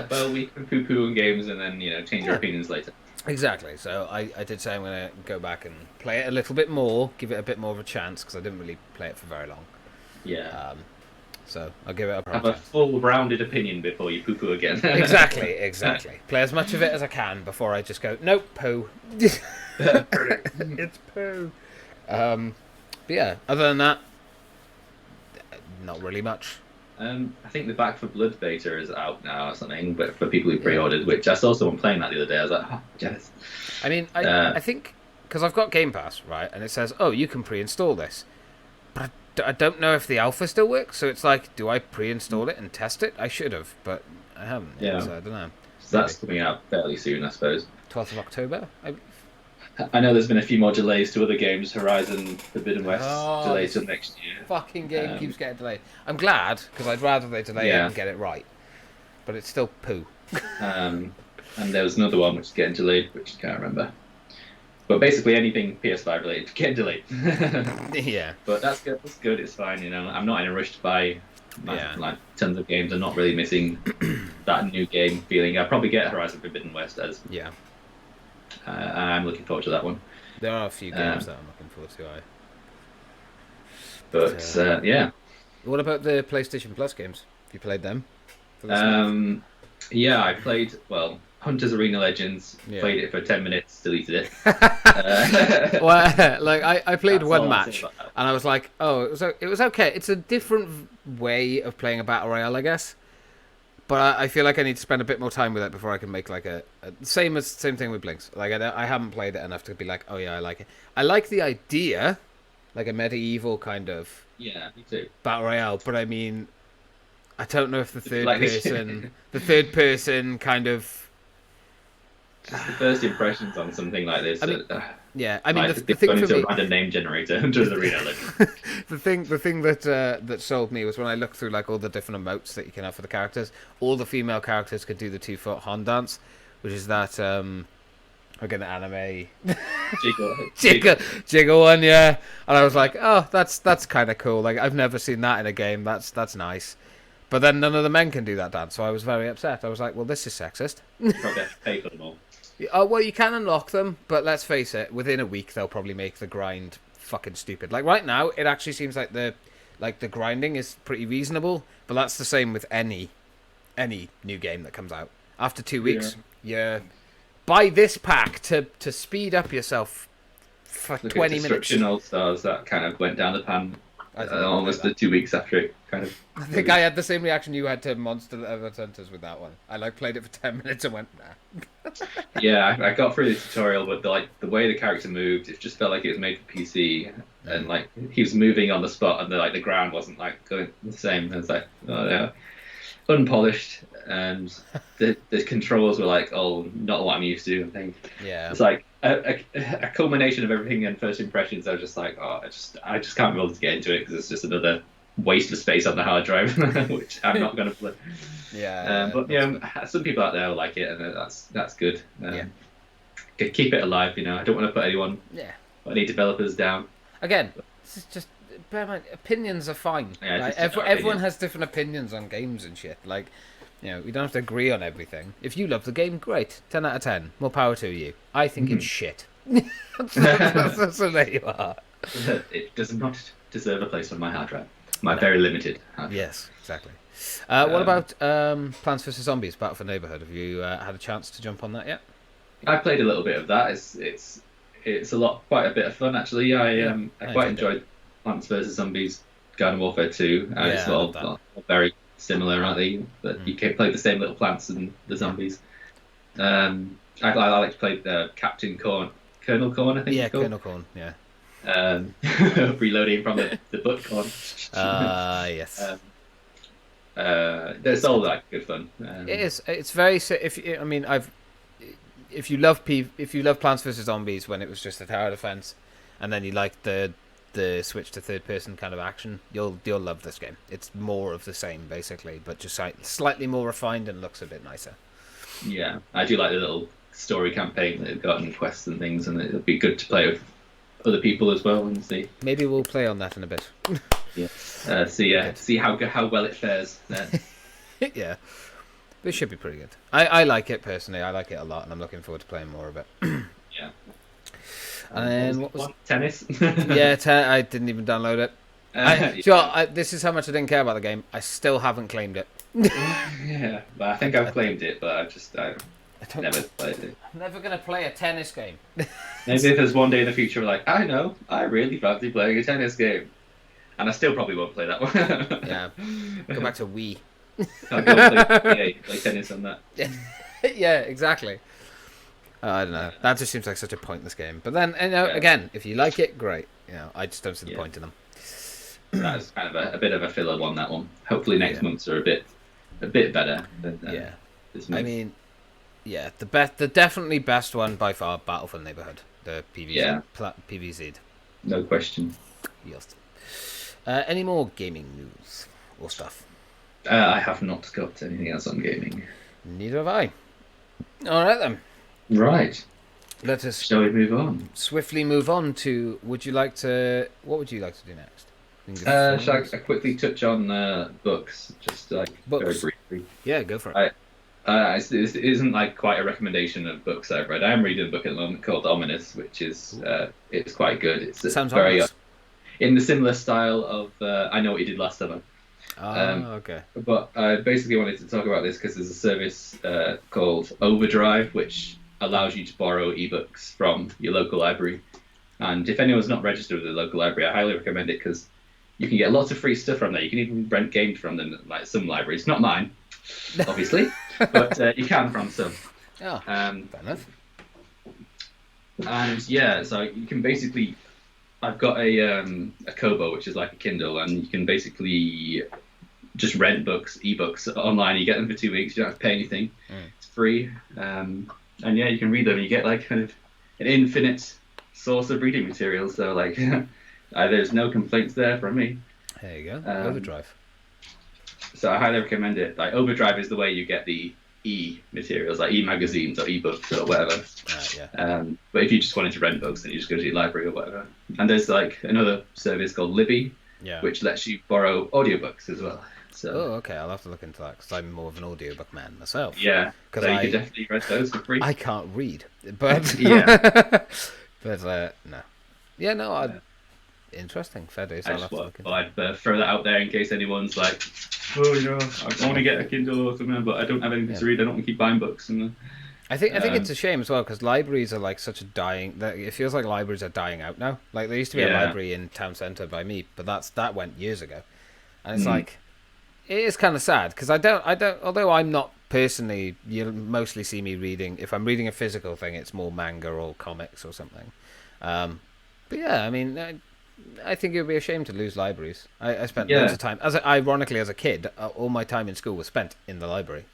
Well, we can poo-poo on games and then change our opinions later. Exactly. So I did say I'm going to go back and play it a little bit more, give it a bit more of a chance, because I didn't really play it for very long. Yeah. So I'll give it a have a full rounded opinion before you poo-poo again. Exactly. Play as much of it as I can before I just go, nope, poo. It's poo. But yeah, other than that, not really much. I think the Back for Blood beta is out now or something, but for people who pre-ordered, which I saw someone playing that the other day. I was like, oh, jealous. I mean, I think, because I've got Game Pass, right, and it says, oh, you can pre-install this. But I don't know if the alpha still works, so it's like, do I pre-install it and test it? I should have, but I haven't yet, so I don't know. So that's coming out fairly soon, I suppose. 12th of October, I know there's been a few more delays to other games. Horizon Forbidden West delayed till next year. Fucking game keeps getting delayed. I'm glad, because I'd rather they delay it and get it right. But it's still poo. And there was another one which is getting delayed, which I can't remember. But basically anything PS5 related getting delayed. Yeah. But that's good. That's good. It's fine. I'm not in a rush to buy tons of games. I'm not really missing that new game feeling. I'll probably get Horizon Forbidden West as. Yeah. I'm looking forward to that one. There are a few games that I'm looking forward to. But yeah. What about the PlayStation Plus games? Have you played them? Yeah, I played. Well, Hunters Arena Legends. Yeah. Played it for 10 minutes, deleted it. Well, like I played That's one all I'll say match, about that. and I was like, oh, it was okay. It's a different way of playing a battle royale, I guess. But I feel like I need to spend a bit more time with it before I can make like a same thing with Blinks. Like I haven't played it enough to be like, oh yeah, I like it. I like the idea, like a medieval kind of Yeah, me too. battle royale. But I mean, I don't know if the Like- third person kind of. Just the first impressions on something like this. I mean, yeah, I mean like, the thing going for into me, a random name generator, Hunters Arena Legends. the thing that sold me was when I looked through like all the different emotes that you can have for the characters. All the female characters could do the 2-foot Han dance, which is that again anime jiggle one, yeah. And I was like, oh, that's kind of cool. Like I've never seen that in a game. That's nice. But then none of the men can do that dance, so I was very upset. I was like, well, this is sexist. Probably have to pay for them all. Oh, well, you can unlock them, but let's face it, within a week they'll probably make the grind fucking stupid. Like right now, it actually seems like the grinding is pretty reasonable, but that's the same with any new game that comes out. After 2 weeks, you buy this pack to speed up yourself for Look 20 at minutes. Destruction All Stars, that kind of went down the pan almost the 2 weeks after it kind of. I think I had the same reaction you had to Monster Hunters with that one. I like played it for 10 minutes and went, nah. Yeah, I got through the tutorial, but the way the character moved, it just felt like it was made for PC, and like he was moving on the spot, and the ground wasn't like going the same. It was like, oh yeah, unpolished, and the controls were like, oh, not what I'm used to. I think Yeah. it's like a culmination of everything and first impressions. I was just like, oh, I just can't be able to get into it because it's just another waste of space on the hard drive, which I'm not going to play. Yeah. But some people out there will like it, and that's good. Yeah. Keep it alive. I don't want to put any developers down. Again, this is just bear in mind, opinions are fine. Yeah, Like, it's just everyone has different opinions on games and shit. Like, we don't have to agree on everything. If you love the game, great. 10 out of 10. More power to you. I think it's shit. So there you are. It does not deserve a place on my hard drive. My very limited hard drive. Yes, exactly. What about Plants vs Zombies: Battle for Neighborhood? Have you had a chance to jump on that yet? I played a little bit of that. It's quite a bit of fun actually. I quite enjoyed Plants vs Zombies: Garden Warfare 2, and it's all very similar, aren't they? But you can play the same little plants and the zombies. I like to play Captain Corn, Colonel Corn, I think. Yeah, it's called. Colonel Corn. Yeah. Reloading from the butt corn. Yes. It's all like good fun. It is. It's very. If you love Plants vs Zombies when it was just a tower defense, and then you like the switch to third person kind of action, you'll love this game. It's more of the same basically, but just slightly more refined and looks a bit nicer. Yeah, I do like the little story campaign that they've got and quests and things, and it'll be good to play with other people as well and see. Maybe we'll play on that in a bit. Yeah. See how well it fares then. Yeah. This should be pretty good. I like it personally. I like it a lot, and I'm looking forward to playing more of it. Yeah. And then what was tennis? Yeah, I didn't even download it. This is how much I didn't care about the game. I still haven't claimed it. Yeah, but I think I've claimed it, but I never played it. I'm never gonna play a tennis game. Maybe if there's one day in the future, we're like, I really fancy playing a tennis game, and I still probably won't play that one. Yeah, go back to Wii. I'll go play tennis on that. Yeah, exactly. I don't know. That just seems like such a pointless game. But then, again, if you like it, great. I just don't see the point in them. That's kind of a bit of a filler one. That one. Hopefully next month's are a bit better than this month. I mean, the definitely best one by far, Battle for the Neighborhood, the PVZ, PVZ. No question. Yes. Any more gaming news or stuff? I have not got anything else on gaming. Neither have I. All right then. Right. Let us. Shall we move on? Swiftly move on to. What would you like to do next? Shall I quickly touch on books, just like books. Very briefly? Yeah, go for it. It isn't like quite a recommendation of books I've read. I am reading a book at the moment called Ominous, which is it's quite good. It's Sounds very ominous. In the similar style of I Know What You Did Last Summer. Okay. But I basically wanted to talk about this because there's a service called Overdrive, which allows you to borrow ebooks from your local library. And if anyone's not registered with the local library, I highly recommend it because you can get lots of free stuff from there. You can even rent games from them, like some libraries. Not mine, obviously, but you can from some. Oh, fair enough. And yeah, so you can basically, I've got a Kobo, which is like a Kindle, and you can basically just rent ebooks online. You get them for 2 weeks. You don't have to pay anything. It's free. And yeah, you can read them. And you get like kind of an infinite source of reading material. So like, there's no complaints there from me. There you go. Overdrive. So I highly recommend it. Like Overdrive is the way you get the e-materials, like e-magazines or e-books or whatever. Yeah. But if you just wanted to rent books, then you just go to your library or whatever. And there's like another service called Libby, which lets you borrow audiobooks as well. So. Oh, okay. I'll have to look into that because I'm more of an audiobook man myself. Yeah, because so you could definitely rent those for free. I can't read, but yeah, but no, yeah, no. Interesting. Fair dues. I'd throw that out there in case anyone's like, oh, I want to get a Kindle or something, but I don't have anything to read. I don't want to keep buying books. And I think it's a shame as well because libraries are like such a dying. It feels like libraries are dying out now. Like there used to be a library in town centre by me, but that went years ago, and it's like it is kind of sad because I don't. Although I'm not personally, you'll mostly see me reading. If I'm reading a physical thing, it's more manga or comics or something. But yeah, I mean. I think it would be a shame to lose libraries. I spent loads of time, ironically, as a kid, all my time in school was spent in the library.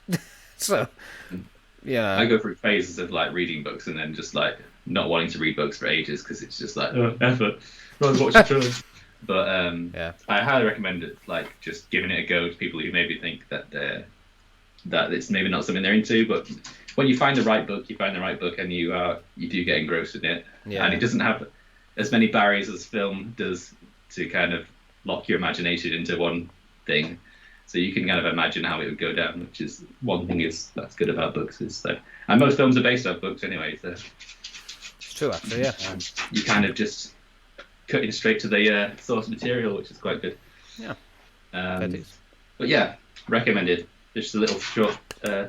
So, yeah. I go through phases of like reading books and then just like not wanting to read books for ages because it's just like effort. Rather watch a film. But I highly recommend it. Like just giving it a go to people who maybe think that it's maybe not something they're into, but when you find the right book, and you do get engrossed in it, and it doesn't have as many barriers as film does to kind of lock your imagination into one thing. So you can kind of imagine how it would go down, which is one thing that's good about books. And most films are based off books anyway. So it's true, actually, yeah. You kind of just cutting straight to the source material, which is quite good. Yeah. But yeah, recommended. Just a little short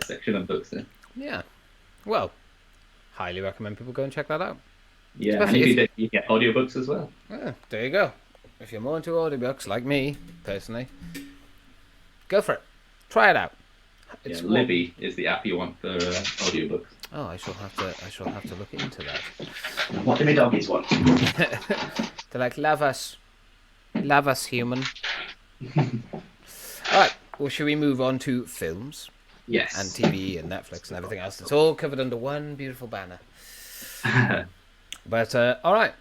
section of books there. Yeah. Well, highly recommend people go and check that out. Yeah, especially and you get audiobooks as well. Yeah, there you go. If you're more into audiobooks, like me, personally, go for it. Try it out. Libby is the app you want for audiobooks. Oh, I shall have to look into that. What do my doggies want? They're like, love us, human. All right. Well, should we move on to films? Yes. And TV and Netflix and everything else. It's all covered under one beautiful banner. But all right,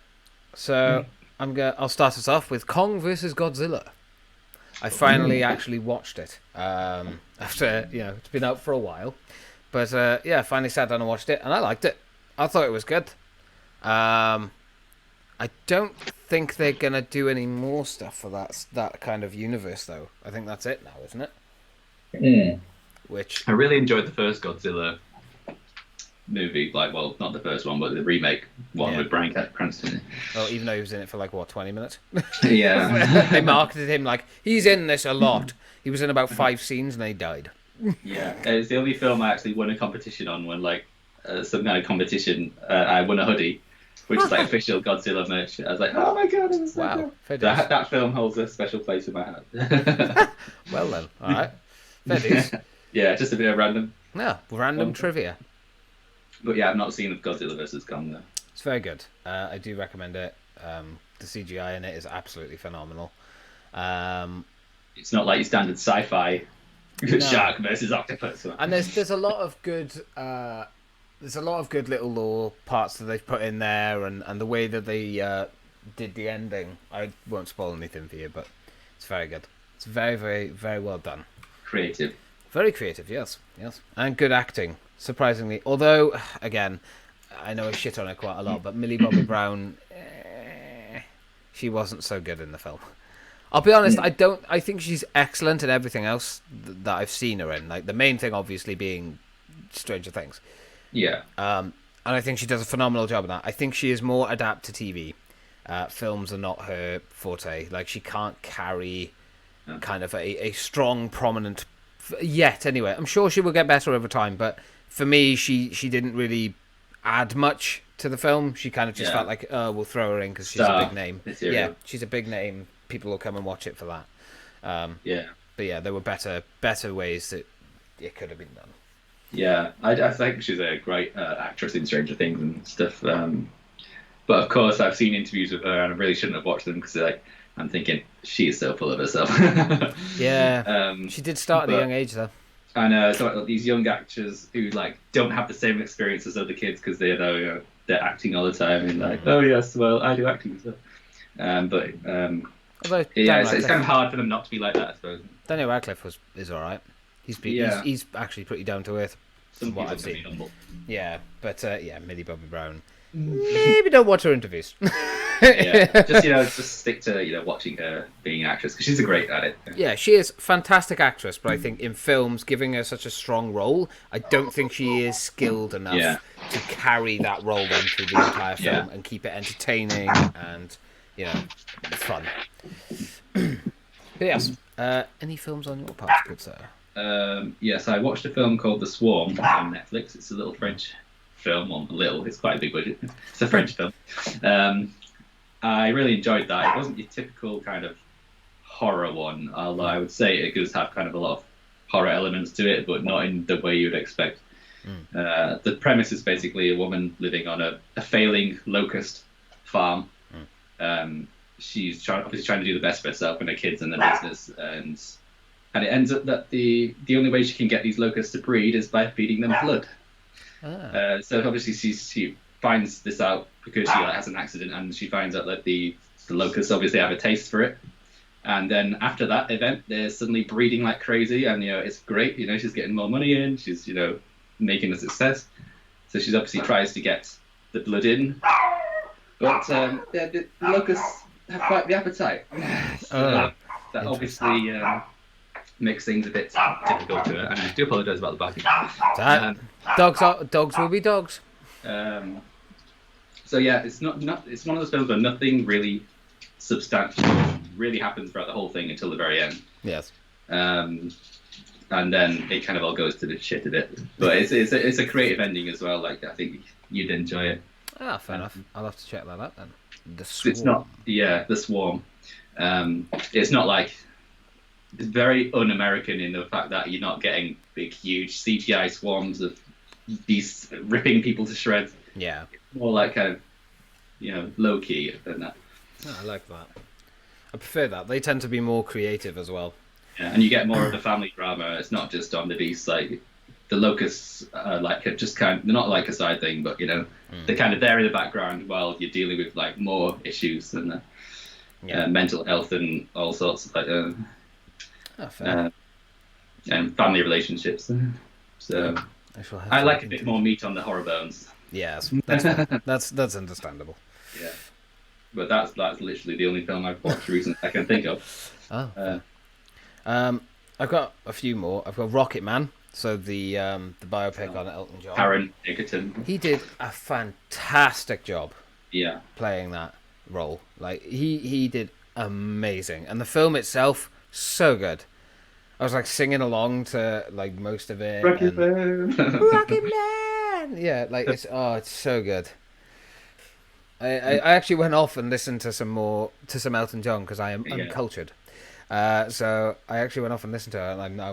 so I'll start us off with Kong vs. Godzilla. I finally actually watched it after it's been out for a while, but I finally sat down and watched it, and I liked it. I thought it was good. I don't think they're gonna do any more stuff for that kind of universe, though. I think that's it now, isn't it? Yeah. Which I really enjoyed the first Godzilla movie, not the first one, but the remake one with Bryan Cranston. Well, even though he was in it for 20 minutes. Yeah. They marketed him like he's in this a lot. He was in about 5 scenes and then he died. Yeah, it's the only film I actually won a competition on when some kind of competition. I won a hoodie, which is official Godzilla merch. I was like, oh my god, it was so good. That film holds a special place in my heart. Well then, all right. Fair dues. Yeah, just a bit of random. Yeah, random trivia. But yeah, I've not seen Godzilla vs. Kong though. It's very good. I do recommend it. The CGI in it is absolutely phenomenal. It's not like your standard sci-fi shark versus octopus. And there's a lot of good little lore parts that they've put in there, and the way that they did the ending. I won't spoil anything for you, but it's very good. It's very, very, very well done. Creative. Very creative, yes, and good acting. Surprisingly, although again, I know I shit on her quite a lot, but Millie Bobby Brown, she wasn't so good in the film. I'll be honest, I think she's excellent in everything else that I've seen her in. Like the main thing, obviously, being Stranger Things. Yeah. And I think she does a phenomenal job of that. I think she is more adapt to TV. Films are not her forte. Like she can't carry kind of a strong, prominent yet. Anyway, I'm sure she will get better over time, but for me, she didn't really add much to the film. She kind of just felt like, oh, we'll throw her in because she's a big name. Material. Yeah, she's a big name. People will come and watch it for that. But yeah, there were better ways that it could have been done. Yeah, I think she's a great actress in Stranger Things and stuff. But of course, I've seen interviews with her, and I really shouldn't have watched them because I'm thinking she is so full of herself. Yeah, she did start at a young age though. I know, so these young actors who don't have the same experience as other kids because they know they're acting all the time and oh yes, well I do acting stuff. Although it's kind of hard for them not to be like that, I suppose. Daniel Radcliffe is all right. He's actually pretty down to earth. Some what I've seen. Humble. Yeah, but Millie Bobby Brown. Maybe don't watch her interviews. just stick to watching her being an actress because she's great at it. Yeah, she is a fantastic actress, but I think in films, giving her such a strong role, I don't think she is skilled enough to carry that role then through the entire film and keep it entertaining and fun. But yes, any films on your part, good sir? Yes, I watched a film called The Swarm on Netflix. It's a little French film, it's quite a big budget. It's a French film. I really enjoyed that. It wasn't your typical kind of horror one, although I would say it does have kind of a lot of horror elements to it, but not in the way you'd expect. The premise is basically a woman living on a failing locust farm. She's obviously trying to do the best for herself and her kids and the business, and it ends up that the only way she can get these locusts to breed is by feeding them blood. So obviously she finds this out because she has an accident, and she finds out that the locusts obviously have a taste for it. And then after that event, they're suddenly breeding like crazy, and it's great. She's getting more money in. She's making a success. So she obviously tries to get the blood in, but the locusts have quite the appetite. So that obviously makes things a bit difficult to her. And I do apologise about the barking. Dogs will be dogs. So yeah, it's not it's one of those films where nothing really substantial really happens throughout the whole thing until the very end. Yes. And then it kind of all goes to the shit a bit. But it's a creative ending as well. I think you'd enjoy it. Ah, fair enough. I'll have to check that out then. The Swarm. It's not. Yeah, The Swarm. It's not it's very un-American in the fact that you're not getting big, huge CGI swarms of beasts ripping people to shreds. Yeah. More like kind of, low key than that. Oh, I like that. I prefer that. They tend to be more creative as well. Yeah, and you get more of the family drama. It's not just on the beasts. The locusts are just they're not like a side thing, but they're kind of there in the background while you're dealing with more issues and mental health and all sorts of and family relationships. So I like a bit more meat on the horror bones. Yes, that's understandable. Yeah, but that's literally the only film I've watched recently I can think of. I've got a few more. I've got Rocket Man, so the biopic on Elton John. Taron Egerton. He did a fantastic job. Yeah, playing that role. He did amazing, and the film itself so good. I was singing along to most of it. Rocket Man. Rocket Man. Yeah, it's so good. I actually went off and listened to some Elton John because I am uncultured. So I actually went off and listened to it, and I'm now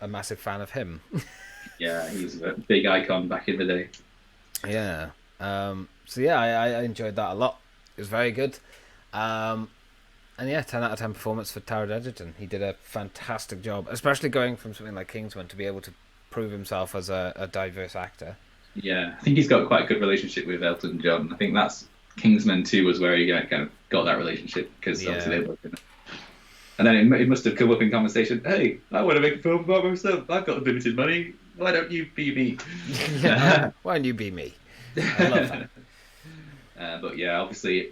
a massive fan of him. Yeah, he's a big icon back in the day. Yeah. So yeah, I enjoyed that a lot. It was very good. And yeah, 10 out of 10 performance for Taron Egerton. He did a fantastic job, especially going from something like Kingsman to be able to prove himself as a diverse actor. Yeah, I think he's got quite a good relationship with Elton John. I think that's Kingsman 2 was where he kind of got that relationship because obviously they both. And then it must have come up in conversation. Hey, I want to make a film about myself. I've got limited money. Why don't you be me? Why don't you be me? I love that. But yeah, obviously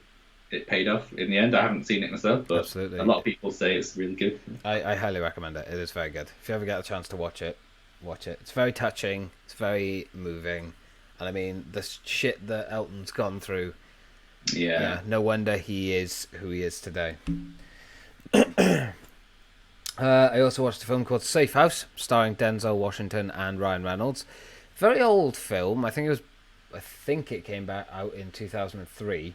it paid off in the end. I haven't seen it myself, but absolutely. A lot of people say it's really good. I highly recommend it. It is very good. If you ever get a chance to watch it, watch it. It's very touching. It's very moving. And I mean, the shit that Elton's gone through. Yeah. No wonder he is who he is today. I also watched a film called Safe House, starring Denzel Washington and Ryan Reynolds. Very old film. I think it came back out in 2003.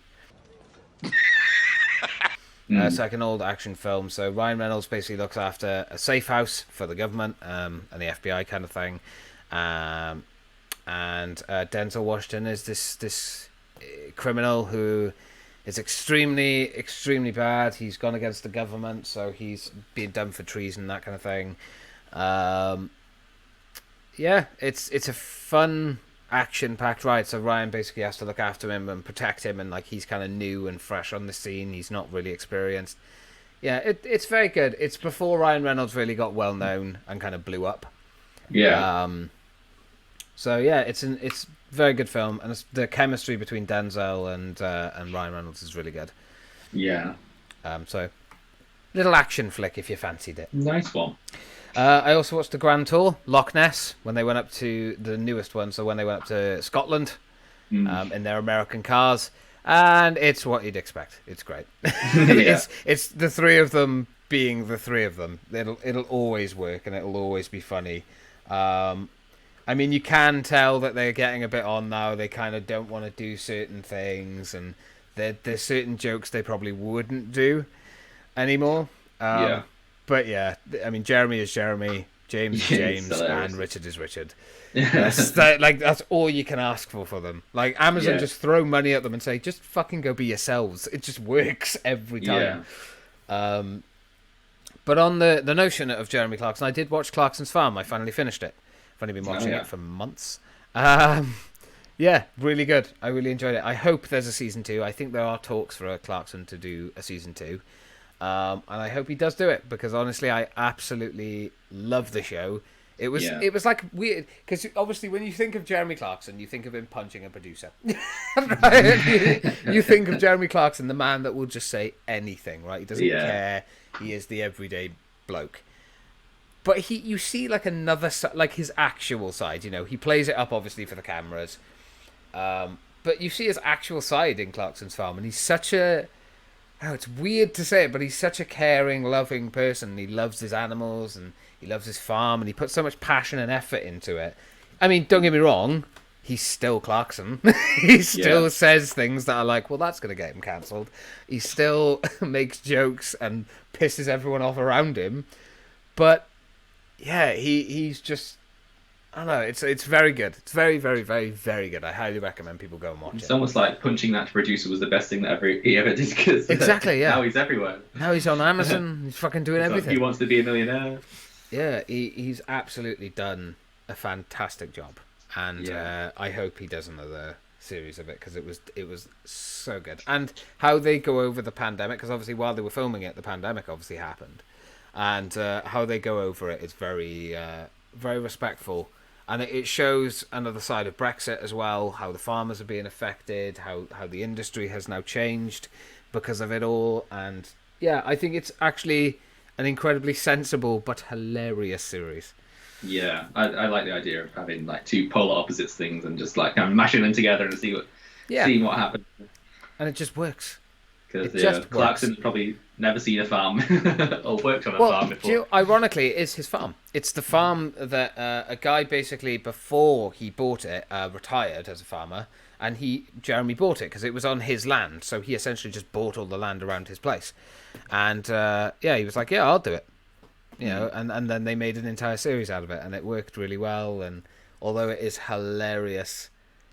It's like an old action film. So Ryan Reynolds basically looks after a safe house for the government and the FBI kind of thing. And Denzel Washington is this criminal who is extremely bad. He's gone against the government, so he's being done for treason, that kind of thing. Yeah, it's a fun action-packed ride. So Ryan basically has to look after him and protect him, and like he's kind of new and fresh on the scene. He's not really experienced. Yeah, it's very good. It's before Ryan Reynolds really got well known and kind of blew up. Yeah. So yeah, it's very good film, and the chemistry between Denzel and Ryan Reynolds is really good. Yeah. So little action flick if you fancied it. Nice one. I also watched the Grand Tour, Loch Ness, when they went up to the newest one. So when they went up to Scotland in their American cars, and it's what you'd expect. It's great. It's the three of them being the three of them. It'll always work, and it'll always be funny. I mean, you can tell that they're getting a bit on now. They kind of don't want to do certain things, and there's certain jokes they probably wouldn't do anymore. But yeah, I mean, Jeremy is Jeremy, James is James, and Richard is Richard. That's all you can ask for them. Like, Amazon just throw money at them and say, just fucking go be yourselves. It just works every time. But on the notion of Jeremy Clarkson, I did watch Clarkson's Farm. I finally finished it. I've only been watching it for months. Yeah, really good. I really enjoyed it. I hope there's a season 2. I think there are talks for Clarkson to do a season 2. And I hope he does do it, because honestly, I absolutely love the show. It was like weird, because obviously when you think of Jeremy Clarkson, you think of him punching a producer. Right? You think of Jeremy Clarkson, the man that will just say anything, right? He doesn't care. He is the everyday bloke. But you see like another, like his actual side, you know, he plays it up obviously for the cameras. But you see his actual side in Clarkson's Farm, and he's such a, it's weird to say it, but he's such a caring, loving person. He loves his animals and he loves his farm, and he puts so much passion and effort into it. I mean, don't get me wrong, he's still Clarkson. He still says things that are like, well, that's going to get him cancelled. He still makes jokes and pisses everyone off around him. But yeah, he's just, I don't know, it's very good. It's very, very, very, very good. I highly recommend people go and watch it. It's almost like punching that producer was the best thing that he ever did, because exactly, yeah. Now he's everywhere. Now he's on Amazon. He's fucking doing everything. He wants to be a millionaire. Yeah, he's absolutely done a fantastic job, and I hope he does another series of it, because it was so good. And how they go over the pandemic, because obviously while they were filming it, the pandemic obviously happened, and how they go over it is very very respectful, and it shows another side of Brexit as well, how the farmers are being affected, how the industry has now changed because of it all. And yeah, I think it's actually an incredibly sensible but hilarious series. Yeah, I like the idea of having like two polar opposites things and just like kind of mashing them together and seeing what happens. And it just works. Because Clarkson's probably never seen a farm or worked on a farm before. Ironically, it is his farm. It's the farm that a guy basically, before he bought it, retired as a farmer, and Jeremy bought it because it was on his land. So he essentially just bought all the land around his place. And he was like, yeah, I'll do it. You know, and then they made an entire series out of it, and it worked really well. And although it is hilarious,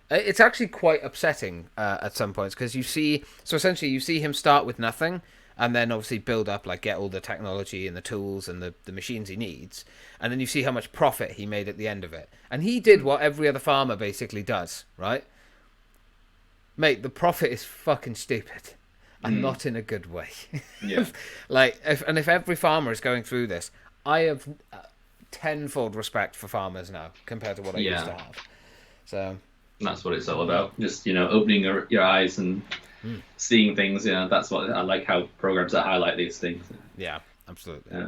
it's actually quite upsetting at some points, because you see him start with nothing, and then obviously build up, like get all the technology and the tools and the machines he needs, and then you see how much profit he made at the end of it. And he did what every other farmer basically does, right? Mate, the profit is fucking stupid. And not in a good way. Yeah. If every farmer is going through this, I have tenfold respect for farmers now compared to what I used to have. So that's what it's all about. Just, opening your eyes and seeing things. That's what I like, how programs that highlight these things. Yeah, absolutely.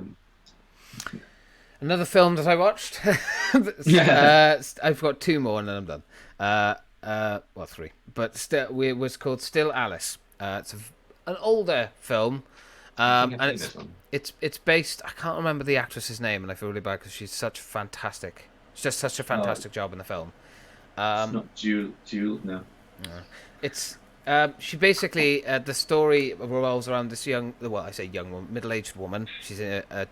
Another film that I watched. I've got 2 more and then I'm done. 3, but it was called Still Alice. It's an older film, I think I've And seen this one. it's based. I can't remember the actress's name, and I feel really bad because she's just such a Oh, fantastic job in the film. it's Um, not Jewel. No. it's she basically the story revolves around this young, well, I say young woman, middle-aged woman. She's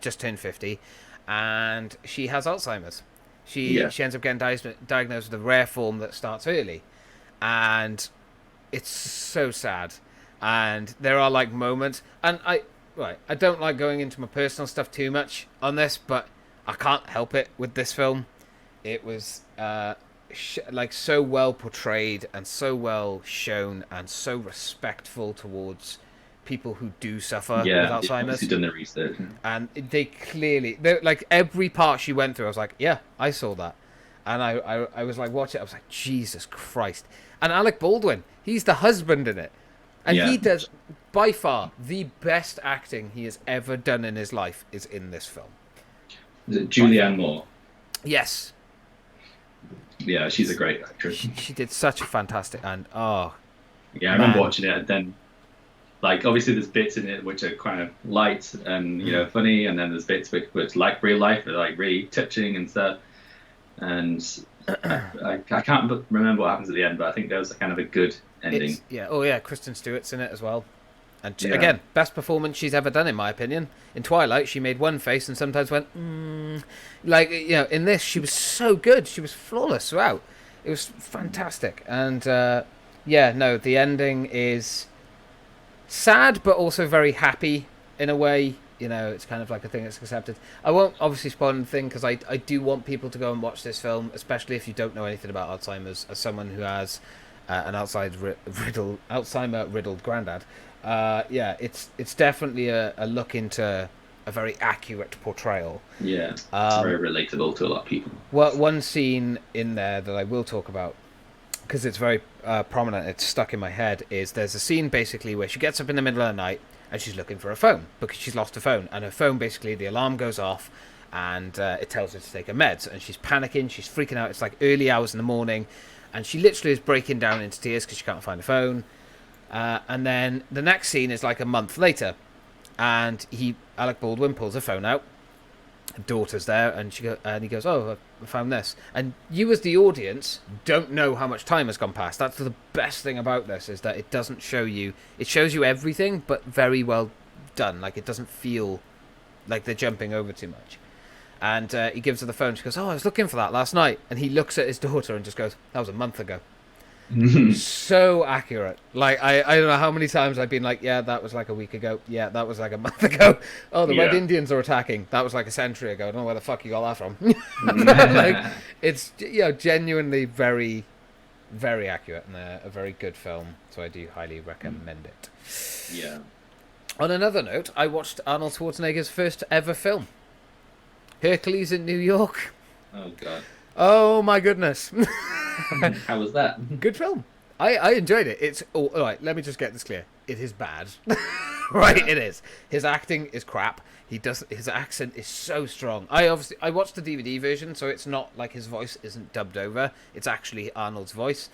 just turned 50, and she has Alzheimer's. She Yeah. she ends up getting diagnosed with a rare form that starts early, and it's so sad. And there are like moments, and I don't like going into my personal stuff too much on this, but I can't help it with this film. It was like so well portrayed and so well shown and so respectful towards people who do suffer with Yeah, they've obviously Alzheimer's. done the research. And like every part she went through, I was like, yeah, I saw that. And I was like, watch it. I was like, Jesus Christ. And Alec Baldwin, he's the husband in it. And Yeah. he does, by far, the best acting he has ever done in his life is in this film. Is it Julianne Moore? Yes. Yeah, she's a great actress. She did such a fantastic, and Yeah, I remember man. watching it, and then, like, obviously there's bits in it which are kind of light and funny, and then there's bits which like real life, are like really touching and stuff. And I can't remember what happens at the end, but I think there was kind of a good ending. Kristen Stewart's in it as well. And Yeah. again, best performance she's ever done, in my opinion. In Twilight, she made one face and sometimes went, like, in this, she was so good. She was flawless throughout. It was fantastic. And, the ending is sad, but also very happy in a way. It's kind of like a thing that's accepted. I won't obviously spoil anything because I do want people to go and watch this film, especially if you don't know anything about Alzheimer's, as someone who has an Alzheimer-riddled granddad. It's definitely a look into a very accurate portrayal. Yeah, it's very relatable to a lot of people. Well, one scene in there that I will talk about, because it's very prominent, it's stuck in my head, is there's a scene basically where she gets up in the middle of the night and she's looking for her phone because she's lost her phone. And her phone, basically, the alarm goes off and it tells her to take her meds. And she's panicking, she's freaking out. It's like early hours in the morning. And she literally is breaking down into tears because she can't find her phone. And then the next scene is like a month later. And Alec Baldwin pulls her phone out. Her daughter's there, and he goes, "Oh, I found this." And you, as the audience, don't know how much time has gone past. That's the best thing about this, is that it doesn't show you. It shows you everything, but very well done. Like, it doesn't feel like they're jumping over too much. And he gives her the phone. She goes, "Oh, I was looking for that last night." And he looks at his daughter and just goes, "That was a month ago." So accurate. Like, I don't know how many times I've been like, yeah, that was like a week ago. Yeah, that was like a month ago. Oh, the Red Indians are attacking. That was like a century ago. I don't know where the fuck you got that from. Like, it's genuinely very, very accurate and a very good film. So I do highly recommend it. Yeah. On another note, I watched Arnold Schwarzenegger's first ever film, Hercules in New York. Oh god. Oh my goodness. How was that? Good film. I enjoyed it. It's all right. Let me just get this clear. It is bad. Right, yeah. It is. His acting is crap. His accent is so strong. I watched the DVD version, so it's not like his voice isn't dubbed over. It's actually Arnold's voice.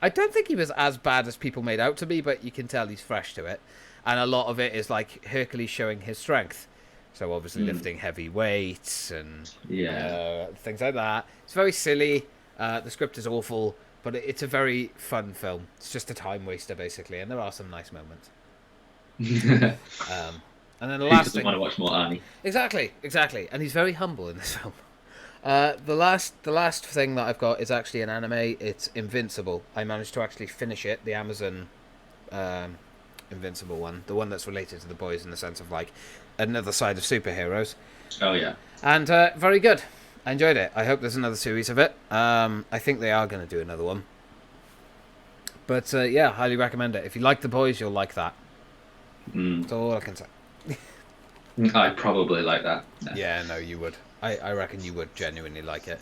I don't think he was as bad as people made out to be, but you can tell he's fresh to it. And a lot of it is like Hercules showing his strength. So obviously lifting heavy weights and things like that. It's very silly. The script is awful, but it's a very fun film. It's just a time waster, basically, and there are some nice moments. And then the last thing, want to watch more Arnie. Exactly, and he's very humble in this film. The last thing that I've got is actually an anime. It's Invincible. I managed to actually finish it, the Amazon Invincible one, the one that's related to The Boys in the sense of like another side of superheroes. Oh yeah, and very good. I enjoyed it. I hope there's another series of it. I think they are going to do another one. But highly recommend it. If you like The Boys, you'll like that. That's all I can say. I'd probably like that. Yeah, no, you would. I reckon you would genuinely like it.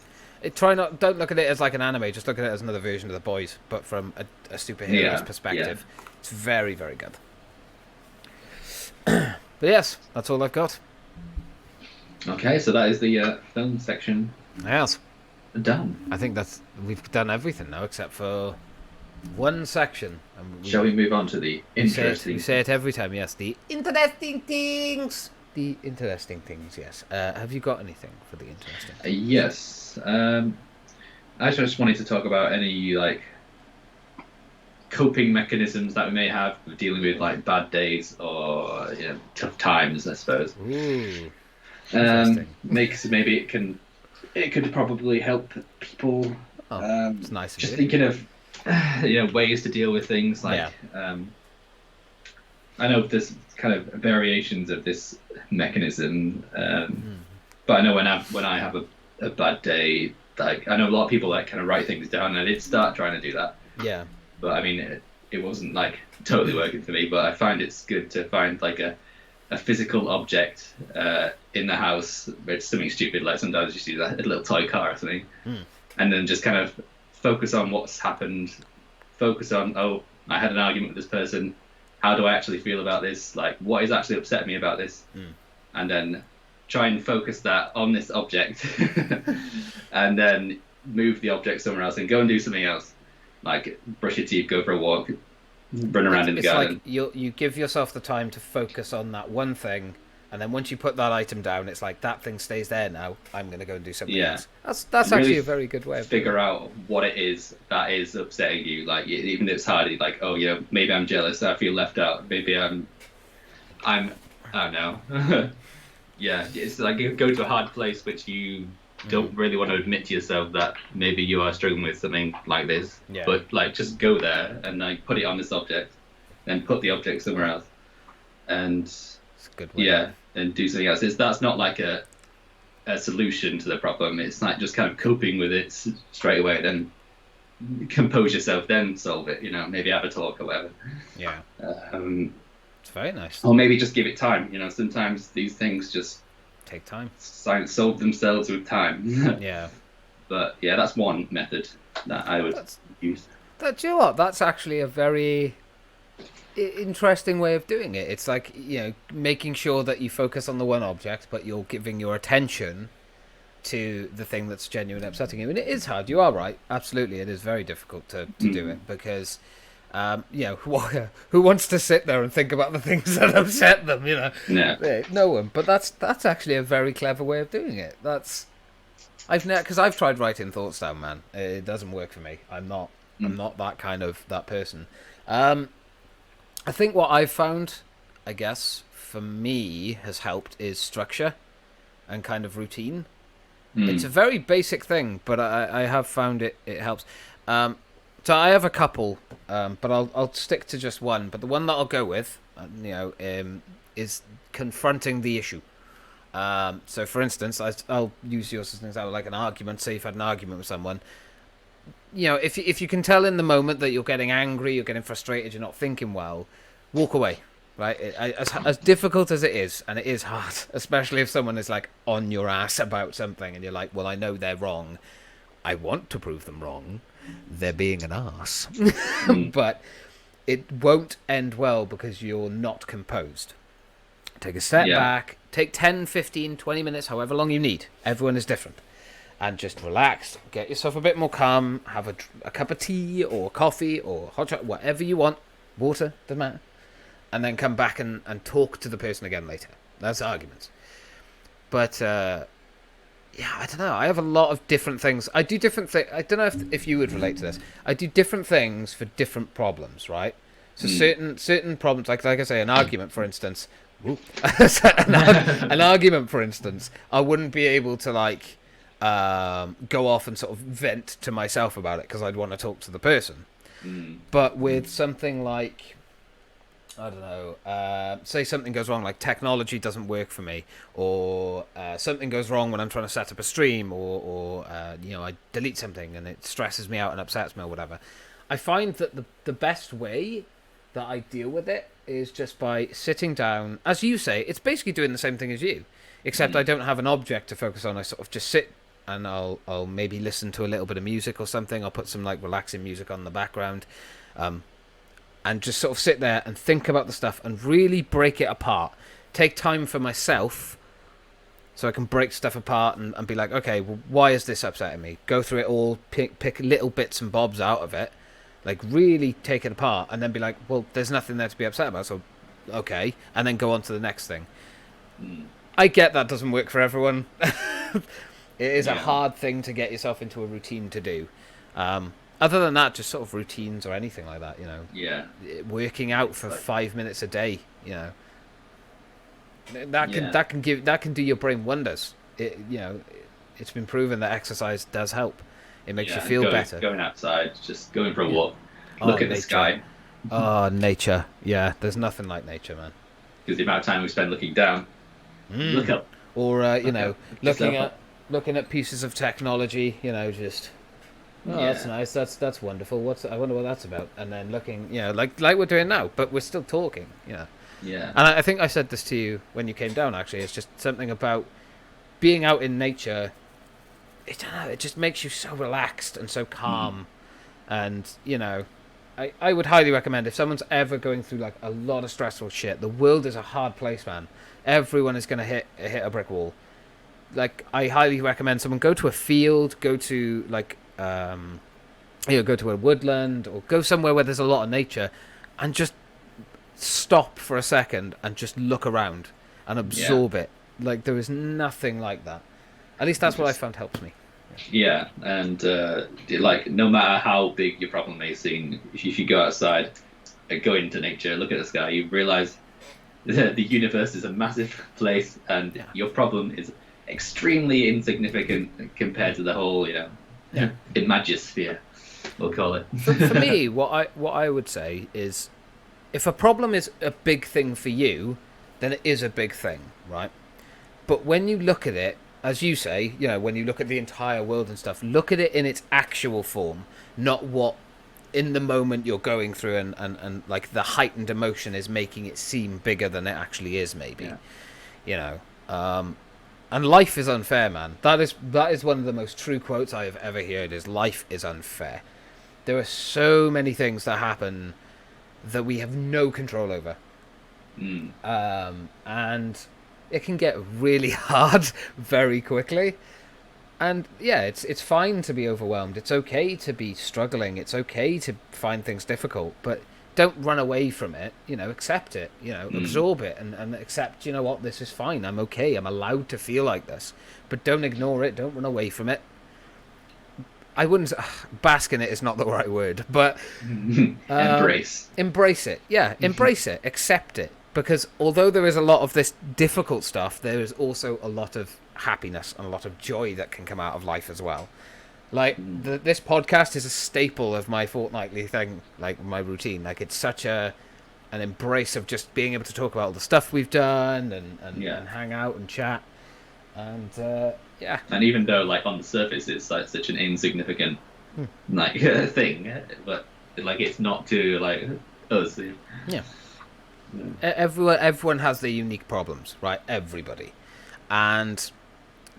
Don't look at it as like an anime. Just look at it as another version of The Boys, but from a superhero's perspective. Yeah. It's very, very good. But yes, that's all I've got. Okay, so that is the film section. Yes. Done. I think we've done everything now except for One section. And Shall we move on to the we interesting? say it every time, yes. The interesting things. The interesting things, yes. Have you got anything for the interesting things? Yes. I just wanted to talk about any like coping mechanisms that we may have with dealing with like bad days or tough times, I suppose. Ooh, interesting. Maybe it could probably help people. It's nice of Just you. thinking of ways to deal with things like I know there's kind of variations of this mechanism, but I know when I have a bad day, like I know a lot of people like kind of write things down, and I did start trying to do that. Yeah. But I mean, it wasn't like totally working for me. But I find it's good to find like a physical object in the house. It's something stupid, like sometimes you see that a little toy car or something, and then just kind of focus on what's happened. Focus on, oh, I had an argument with this person. How do I actually feel about this? Like, what is actually upsetting me about this? And then try and focus that on this object, and then move the object somewhere else and go and do something else. Like brush your teeth, go for a walk, run around in the garden. It's like you give yourself the time to focus on that one thing, and then once you put that item down, it's like that thing stays there now. I'm going to go and do something else. That's really actually a very good way of figure out what it is that is upsetting you. Like even if it's hard, like maybe I'm jealous. I feel left out. Maybe I'm I don't know. Yeah, it's like you go to a hard place which you don't really want to admit to yourself that maybe you are struggling with something like this. Yeah. But like just go there and like put it on this object, then put the object somewhere else, and it's a good way. and do something else. That's not like a solution to the problem. It's like just kind of coping with it straight away. Then compose yourself, then solve it. Maybe have a talk or whatever. Yeah. It's very nice. Or maybe just give it time. Sometimes these things just take time. Solve themselves with time. Yeah. But yeah, that's one method that I would use. Do you know what? That's actually a very interesting way of doing it. It's like, making sure that you focus on the one object, but you're giving your attention to the thing that's genuinely upsetting you. And it is hard. You are right. Absolutely. It is very difficult to do it because, who wants to sit there and think about the things that upset them, No one. But that's actually a very clever way of doing it. Because I've tried writing thoughts down, man. It doesn't work for me. I'm not that person. I think what I've found, I guess, for me has helped is structure and kind of routine. It's a very basic thing, but I have found it helps. So I have a couple, but I'll stick to just one. But the one that I'll go with, is confronting the issue. So for instance, I'll use yours as an example, like an argument. Say you've had an argument with someone. If you can tell in the moment that you're getting angry, you're getting frustrated, you're not thinking well, walk away, right? As difficult as it is, and it is hard, especially if someone is like on your ass about something, and you're like, well, I know they're wrong. I want to prove them wrong. They're being an ass. But it won't end well because you're not composed. Take a step back, take 10, 15, 20 minutes, however long you need. Everyone is different. And just relax, get yourself a bit more calm, have a cup of tea or coffee or hot chocolate, whatever you want, water, doesn't matter. And then come back and talk to the person again later. That's arguments. But, I don't know. I have a lot of different things. I do different things. I don't know if you would relate to this. I do different things for different problems, right? So certain problems, like I say, an argument, for instance. An argument, for instance, I wouldn't be able to go off and sort of vent to myself about it because I'd want to talk to the person. But with something like, I don't know, say something goes wrong, like technology doesn't work for me, or something goes wrong when I'm trying to set up a stream, or I delete something and it stresses me out and upsets me or whatever. I find that the best way that I deal with it is just by sitting down. As you say, it's basically doing the same thing as you, except I don't have an object to focus on. I sort of just sit and I'll maybe listen to a little bit of music or something. I'll put some relaxing music on in the background, and just sort of sit there and think about the stuff and really break it apart. Take time for myself so I can break stuff apart and be like, okay, well, why is this upsetting me? Go through it all, pick little bits and bobs out of it. like really take it apart, and then be like, well, there's nothing there to be upset about, so okay, and then go on to the next thing. I get that doesn't work for everyone. It is a hard thing to get yourself into a routine to do. Other than that, just sort of routines or anything like that, you know. Yeah. Working out for 5 minutes a day, you know. That can do your brain wonders. It's been proven that exercise does help. It makes you feel better. Going outside, just going for a walk, look at the sky. Oh, nature. Yeah, there's nothing like nature, man. Because the amount of time we spend looking down, look up. Or looking at pieces of technology, you know, just that's nice, that's wonderful. I wonder what that's about. And then looking, you know, like we're doing now, but we're still talking, you know. Yeah. And I think I said this to you when you came down. Actually, it's just something about being out in nature. It just makes you so relaxed and so calm, and you know, I would highly recommend if someone's ever going through like a lot of stressful shit. The world is a hard place, man. Everyone is going to hit a brick wall. Like, I highly recommend someone go to a field, go to like go to a woodland, or go somewhere where there's a lot of nature, and just stop for a second and just look around and absorb it. Like, there is nothing like that. At least that's what I found helps me. Yeah, and like, no matter how big your problem may seem, if you go outside and go into nature, look at the sky, you realize the universe is a massive place, and your problem is extremely insignificant compared to the whole, imagosphere, we'll call it. For me, what I would say is, if a problem is a big thing for you, then it is a big thing, right? But when you look at it, as you say, you know, when you look at the entire world and stuff, look at it in its actual form, not what in the moment you're going through and like the heightened emotion is making it seem bigger than it actually is, maybe. You know. And life is unfair, man. That is one of the most true quotes I have ever heard, is life is unfair. There are so many things that happen that we have no control over. And it can get really hard very quickly. And yeah, it's fine to be overwhelmed. It's okay to be struggling. It's okay to find things difficult, but don't run away from it. You know, accept it. You know, absorb it and accept, you know what, this is fine. I'm okay. I'm allowed to feel like this. But don't ignore it. Don't run away from it. I wouldn't... bask in it is not the right word, but... Embrace it. Yeah, embrace it. Accept it. Because although there is a lot of this difficult stuff, there is also a lot of happiness and a lot of joy that can come out of life as well. Like, this podcast is a staple of my fortnightly thing, like my routine. Like, it's such an embrace of just being able to talk about all the stuff we've done and hang out and chat. And, And even though, like, on the surface it's like such an insignificant like thing, but like, it's not to like us. Yeah. Everyone has their unique problems, right? Everybody. And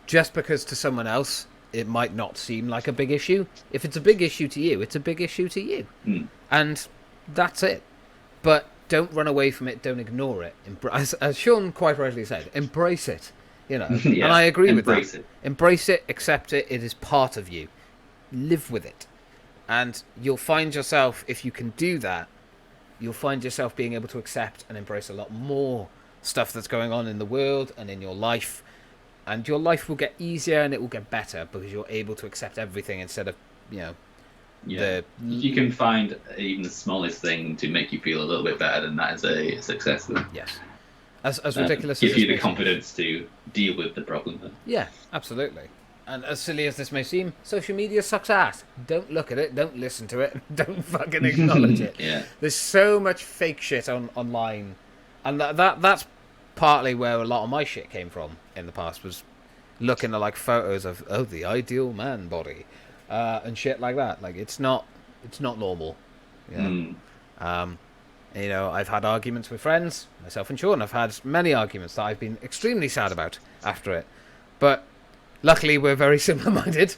just because to someone else it might not seem like a big issue, if it's a big issue to you, it's a big issue to you. And that's it. But don't run away from it, don't ignore it. As Sean quite rightly said, embrace it. You know. And I agree with that. Embrace it, accept it, it is part of you. Live with it. And you'll find yourself, if you can do that, you'll find yourself being able to accept and embrace a lot more stuff that's going on in the world and in your life. And your life will get easier and it will get better because you're able to accept everything instead of, you know... You can find even the smallest thing to make you feel a little bit better, and that is a success. Then. Yes. As ridiculous as gives you the confidence to deal with the problem. Then. Yeah, absolutely. And as silly as this may seem, social media sucks ass. Don't look at it, don't listen to it, don't fucking acknowledge it. There's so much fake shit online. And that's partly where a lot of my shit came from in the past, was looking at like photos of the ideal man body and shit like that. Like, it's not normal. You know, I've had arguments with friends, myself and Sean. I've had many arguments that I've been extremely sad about after it. But luckily, we're very similar-minded,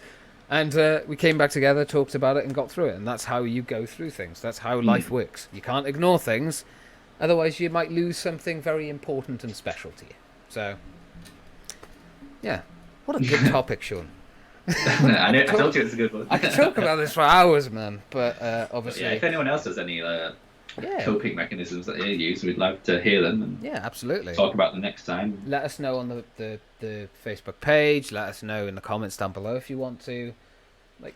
and we came back together, talked about it, and got through it. And that's how you go through things. That's how life works. You can't ignore things, otherwise you might lose something very important and special to you. So, yeah. What a good topic, Sean. I told you it's a good one. I could talk about this for hours, man. But But obviously, yeah, if anyone else has any yeah, coping mechanisms that they use, we'd love to hear them and yeah, absolutely. talk about them next time. Let us know on the Facebook page. Let us know in the comments down below if you want to. Like,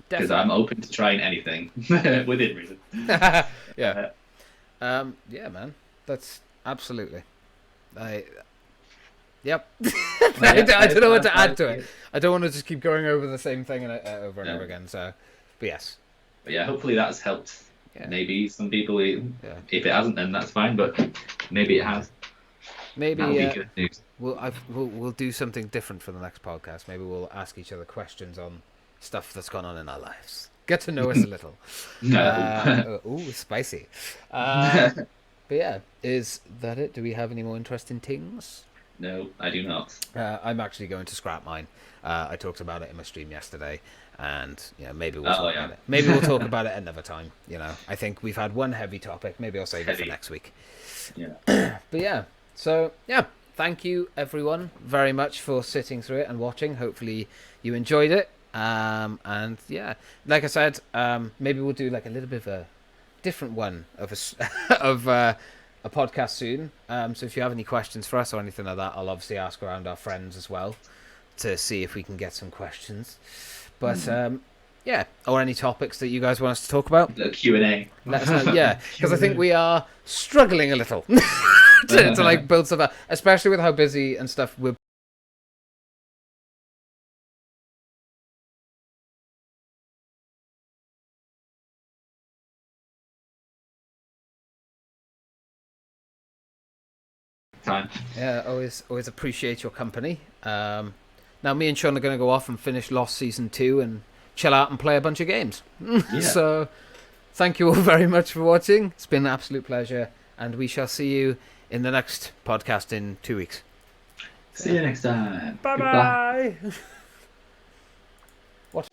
Because definitely. I'm open to trying anything within reason. Yeah. Yeah, man. That's absolutely. Yep. I don't know what to add to it. I don't want to just keep going over the same thing over and over again. So, but yes. But yeah, hopefully that's helped. Yeah. Maybe some people. If Yeah. it hasn't, then that's fine. But maybe it has. Maybe That'll be good news. we'll do something different for the next podcast. Maybe we'll ask each other questions on stuff that's gone on in our lives. Get to know us a little. No. Ooh, spicy. But yeah, is that it? Do we have any more interesting things? No, I do not. I'm actually going to scrap mine. I talked about it in my stream yesterday, and maybe we'll talk about it. Maybe we'll talk about it another time. I think we've had one heavy topic. Maybe I'll save it for next week. Yeah. But yeah, so yeah, thank you everyone very much for sitting through it and watching. Hopefully you enjoyed it. And yeah, like I said, maybe we'll do like a little bit of a different one of a podcast soon. So if you have any questions for us or anything like that, I'll obviously ask around our friends as well to see if we can get some questions. But yeah, or any topics that you guys want us to talk about. The Q&A. Let us know. Yeah, because I think we are struggling a little to like build stuff up, especially with how busy and stuff we're. Time. Yeah, always appreciate your company. Now me and Sean are going to go off and finish Lost Season 2 and chill out and play a bunch of games. Yeah. So thank you all very much for watching. It's been an absolute pleasure, and we shall see you in the next podcast in 2 weeks. See you next time. Bye bye. What?